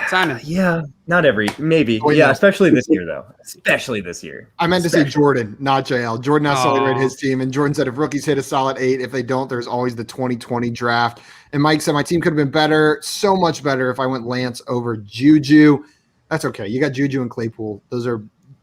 Speaker 1: Simon.
Speaker 5: Yeah, not every. Maybe. Especially this year, though. Especially this year.
Speaker 2: I meant to say Jordan, not JL. Jordan has celebrated his team, and Jordan said if rookies hit a solid 8, if they don't, there's always the 2020 draft. And Mike said my team could have been better, so much better if I went Lance over Juju. That's okay. You got Juju and Claypool.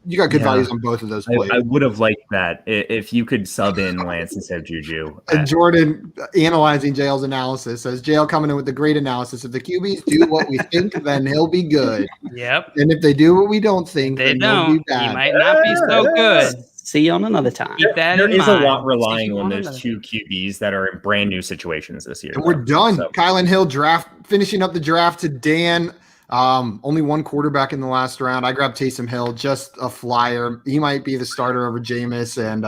Speaker 2: You got good values on both of those players.
Speaker 5: I would have liked that if you could sub in Lance instead of Juju.
Speaker 2: And Jordan, analyzing JL's analysis, says JL coming in with the great analysis. If the QBs do what we think, then he'll be good.
Speaker 1: Yep.
Speaker 2: And if they do what we don't think,
Speaker 1: then
Speaker 2: he'll be bad.
Speaker 1: He might not be so good.
Speaker 6: See you on another time.
Speaker 1: Keep that
Speaker 5: there
Speaker 1: in
Speaker 5: is
Speaker 1: mind.
Speaker 5: a lot relying on those two QBs that are in brand new situations this year.
Speaker 2: And we're done. So. Kylan Hill finishing up the draft to Dan. Only one quarterback in the last round. I grabbed Taysom Hill, just a flyer. He might be the starter over Jameis, and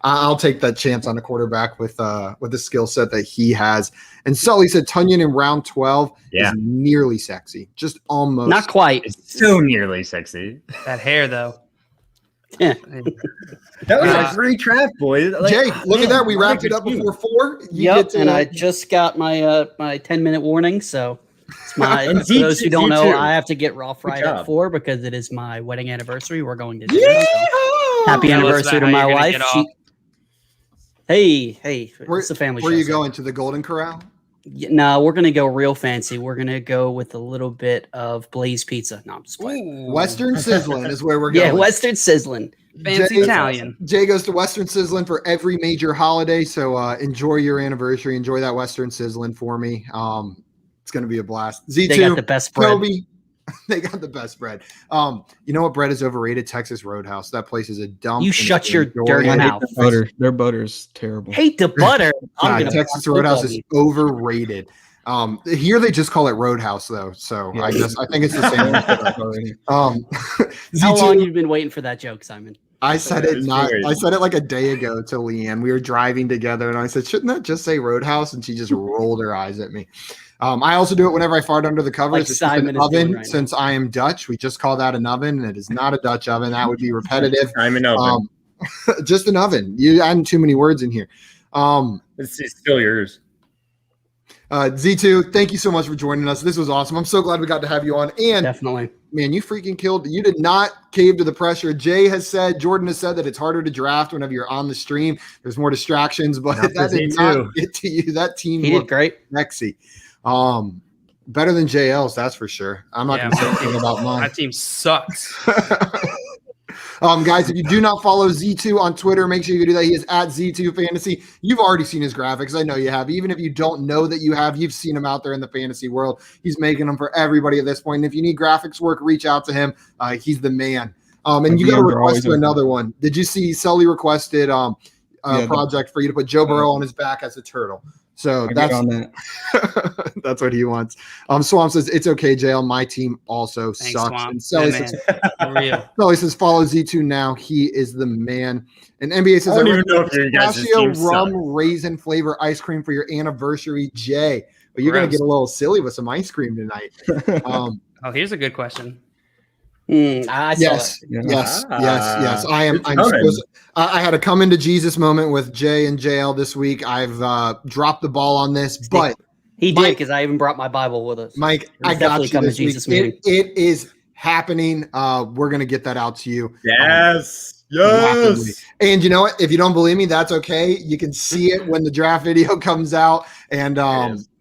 Speaker 2: I'll take that chance on a quarterback with the skill set that he has. And Sully said Tunyon in round 12 is nearly sexy, just almost.
Speaker 6: Not quite.
Speaker 5: It's so nearly sexy.
Speaker 1: That hair, though.
Speaker 6: Yeah.
Speaker 5: That was a great draft, boys.
Speaker 2: Jake, look at that. We wrapped it up before 4.
Speaker 6: And I just got my 10-minute warning, so it's my.
Speaker 5: And
Speaker 6: for those who don't know, I have to get Rolf right at 4 because it is my wedding anniversary. We're going to dinner. So happy anniversary to my wife. Hey, it's a family show.
Speaker 2: Where are you going, to the Golden Corral?
Speaker 6: No, we're going to go real fancy. We're going to go with a little bit of Blaze Pizza. No, I'm just playing.
Speaker 2: Western Sizzlin' is where we're going.
Speaker 6: Yeah, Western Sizzlin'.
Speaker 1: Fancy Italian.
Speaker 2: Jay goes to Western Sizzlin' for every major holiday, so enjoy your anniversary. Enjoy that Western Sizzlin' for me. It's going to be a blast. Z2,
Speaker 6: they got the best bread.
Speaker 2: Toby, they got the best bread. You know what bread is overrated? Texas Roadhouse. That place is a dump.
Speaker 6: You shut your dirty mouth.
Speaker 4: Their butter's terrible.
Speaker 6: Hate the butter.
Speaker 2: Texas Roadhouse is overrated. Here they just call it Roadhouse though, so I think it's the same.
Speaker 6: How long have you been waiting for that joke, Simon?
Speaker 2: I said it like a day ago to Leanne. We were driving together, and I said, "Shouldn't that just say Roadhouse?" And she just rolled her eyes at me. I also do it whenever I fart under the covers. It's just an oven. Since I am Dutch, we just call that an oven. It is not a Dutch oven. That would be repetitive.
Speaker 5: I'm an oven.
Speaker 2: Just an oven. You adding too many words in here.
Speaker 5: It's still yours.
Speaker 2: Z2, thank you so much for joining us. This was awesome. I'm so glad we got to have you on. And
Speaker 6: definitely,
Speaker 2: man, you freaking killed. You did not cave to the pressure. Jordan has said that it's harder to draft whenever you're on the stream. There's more distractions, but that did not get to you. That team
Speaker 6: did great.
Speaker 2: Sexy. Better than JL's, that's for sure. I'm not going to say anything about mine.
Speaker 1: That team sucks.
Speaker 2: Guys, if you do not follow Z2 on Twitter, make sure you do that. He is at Z2 Fantasy. You've already seen his graphics. I know you have. Even if you don't know that you have, you've seen him out there in the fantasy world. He's making them for everybody at this point. And if you need graphics work, reach out to him. He's the man. And you got a request to another one. Did you see Sully requested a project for you to put Joe Burrow on his back as a turtle? So that's on that. That's what he wants. Swamp says it's okay, JL. My team also sucks.
Speaker 1: Swamp.
Speaker 2: And Sully says follow Z2 now. He is the man. And NBA says
Speaker 5: I don't even know if you guys' team
Speaker 2: rum raisin flavor ice cream for your anniversary, Jay. But you're gonna get a little silly with some ice cream tonight.
Speaker 1: Here's a good question.
Speaker 6: I saw
Speaker 2: Yes,
Speaker 6: that.
Speaker 2: yes. I'm
Speaker 5: coming.
Speaker 2: supposed. I had a come into Jesus moment with Jay and JL this week. I've dropped the ball on this, but
Speaker 6: he did because I even brought my Bible with us.
Speaker 2: Mike, I got you this week. It is happening. We're gonna get that out to you.
Speaker 5: Yes.
Speaker 2: Rapidly. And you know what? If you don't believe me, that's okay. You can see it when the draft video comes out, and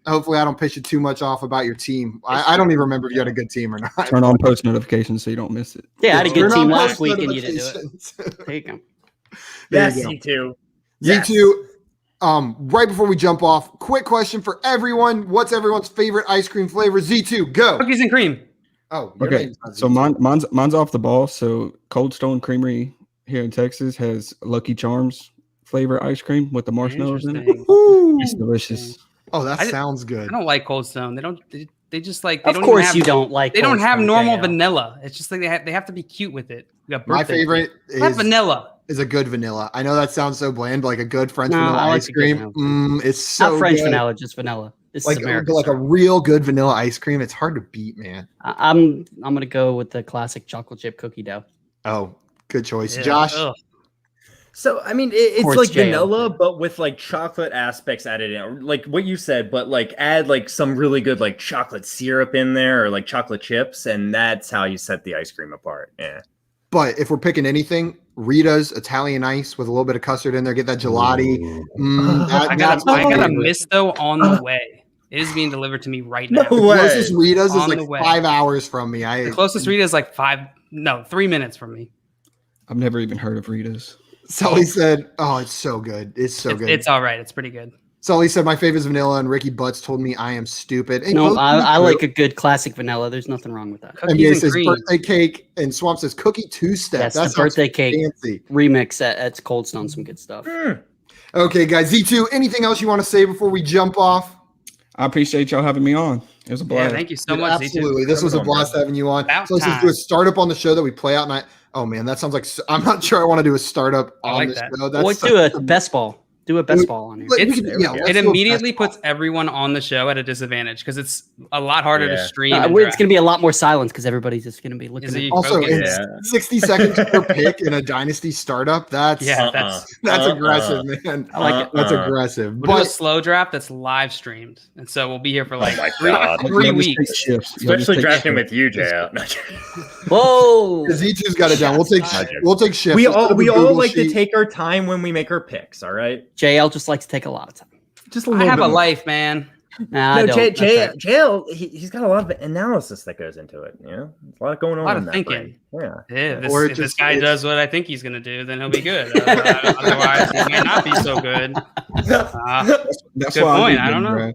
Speaker 2: hopefully I don't piss you too much off about your team. I don't even remember if you had a good team or not.
Speaker 4: Turn on post notifications so you don't miss it.
Speaker 6: Yeah, I had a good team last week and you didn't do it. There you go.
Speaker 5: Yes, Z2.
Speaker 2: Z2. Right before we jump off, quick question for everyone. What's everyone's favorite ice cream flavor? Z2, go.
Speaker 1: Cookies and cream.
Speaker 2: Oh,
Speaker 4: okay. So mine's off the ball. So Cold Stone Creamery here in Texas has Lucky Charms flavor ice cream with the marshmallows in it. It's delicious.
Speaker 2: Oh, that sounds good.
Speaker 1: I don't like Cold Stone. They just like.
Speaker 6: Of course, you don't like.
Speaker 1: They don't have normal vanilla. It's just like they have to be cute with it.
Speaker 2: My favorite is
Speaker 1: vanilla.
Speaker 2: Is a good vanilla. I know that sounds so bland, but like a good French vanilla ice cream. It's so
Speaker 6: not French
Speaker 2: good.
Speaker 6: vanilla, just vanilla. This
Speaker 2: like a real good vanilla ice cream. It's hard to beat, man.
Speaker 6: I'm gonna go with the classic chocolate chip cookie dough.
Speaker 2: Oh, good choice, Josh.
Speaker 1: Ugh.
Speaker 5: So I mean, it's like vanilla, but with like chocolate aspects added in, like what you said. But like add like some really good like chocolate syrup in there, or like chocolate chips, and that's how you set the ice cream apart. Yeah.
Speaker 2: But if we're picking anything, Rita's Italian ice with a little bit of custard in there, get that gelati.
Speaker 1: I got a misto on the way. It is being delivered to me right now.
Speaker 2: The closest Rita's is like 5 hours from me. The
Speaker 1: closest Rita's is like 3 minutes from me.
Speaker 4: I've never even heard of Rita's.
Speaker 2: Sully said, "Oh, it's so good. It's so good.
Speaker 1: It's all right. It's pretty good."
Speaker 2: Sully said, "My favorite is vanilla," and Ricky Butts told me I am stupid. And
Speaker 6: no, I like a good classic vanilla. There's nothing wrong with that.
Speaker 2: NBA says birthday cake, and Swamp says cookie two-step.
Speaker 6: That's the birthday cake fancy remix at Cold Stone. Some good stuff.
Speaker 2: Okay, guys. Z2, anything else you want to say before we jump off?
Speaker 4: I appreciate y'all having me on. It was a blast.
Speaker 1: Yeah, thank you so much.
Speaker 2: Absolutely, this was a blast having you on. So let's just do a startup on the show that we play out, and oh man, that sounds like I'm not sure I want to do a startup on this show.
Speaker 6: We'll do a best ball. Do a best ball on here.
Speaker 1: It immediately puts everyone on the show at a disadvantage because it's a lot harder to stream.
Speaker 6: It's going to be a lot more silence because everybody's just going to be looking at
Speaker 2: also, it's 60 seconds per pick in a Dynasty startup. That's aggressive, man.
Speaker 6: I like it.
Speaker 2: That's aggressive.
Speaker 1: We'll do a slow draft that's live streamed. And so we'll be here for like 3 weeks.
Speaker 5: Especially drafting with you, Jay.
Speaker 6: Whoa.
Speaker 2: Z2's got it down. We'll take shifts.
Speaker 5: We all like to take our time when we make our picks, all right?
Speaker 6: JL just likes to take a lot of time.
Speaker 5: Just a little
Speaker 1: I have a life, man.
Speaker 5: No, JL, he's got a lot of analysis that goes into it. You know, a lot going on.
Speaker 1: A lot of thinking. If this guy does what I think he's going to do, then he'll be good. Otherwise, he might not be so good.
Speaker 4: That's
Speaker 1: good
Speaker 4: why
Speaker 1: point. I don't know.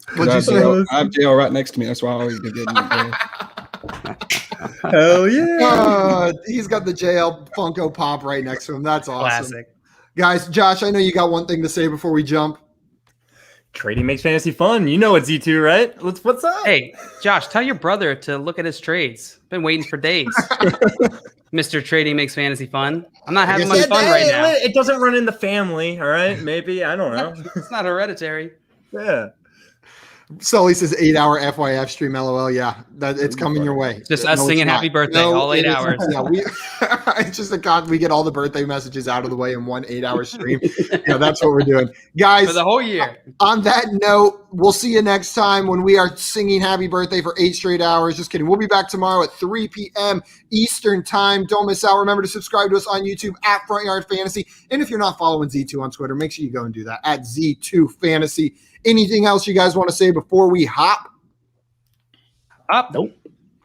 Speaker 4: I have JL right next to me. That's why I always get good.
Speaker 5: Hell yeah!
Speaker 2: He's got the JL Funko Pop right next to him. That's awesome.
Speaker 1: Classic.
Speaker 2: Guys, Josh, I know you got one thing to say before we jump.
Speaker 5: Trading makes fantasy fun. You know it's Z2, right? What's up?
Speaker 1: Hey, Josh, tell your brother to look at his trades. Been waiting for days. Mr. Trading makes fantasy fun. I'm not having much fun right now.
Speaker 5: It doesn't run in the family, all right? Maybe. I don't know.
Speaker 1: It's not hereditary.
Speaker 5: Yeah.
Speaker 2: Sully says 8-hour FYF stream. LOL. Yeah, it's coming your way.
Speaker 1: Just us singing happy birthday all 8 hours.
Speaker 2: Yeah, it's just we get all the birthday messages out of the way in one 8-hour stream. That's what we're doing, guys.
Speaker 1: For the whole year.
Speaker 2: On that note, we'll see you next time when we are singing happy birthday for 8 straight hours. Just kidding. We'll be back tomorrow at 3 p.m. Eastern time. Don't miss out. Remember to subscribe to us on YouTube at Front Yard Fantasy. And if you're not following Z2 on Twitter, make sure you go and do that at Z2 Fantasy. Anything else you guys want to say before we hop?
Speaker 1: Nope.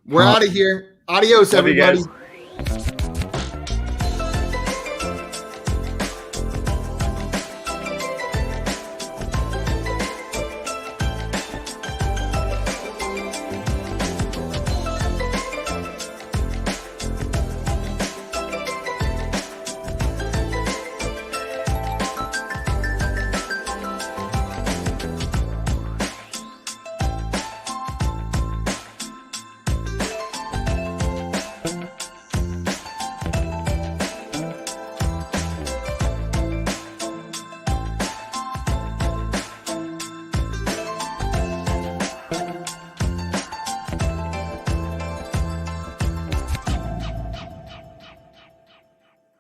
Speaker 2: We're out of here. Adios, everybody.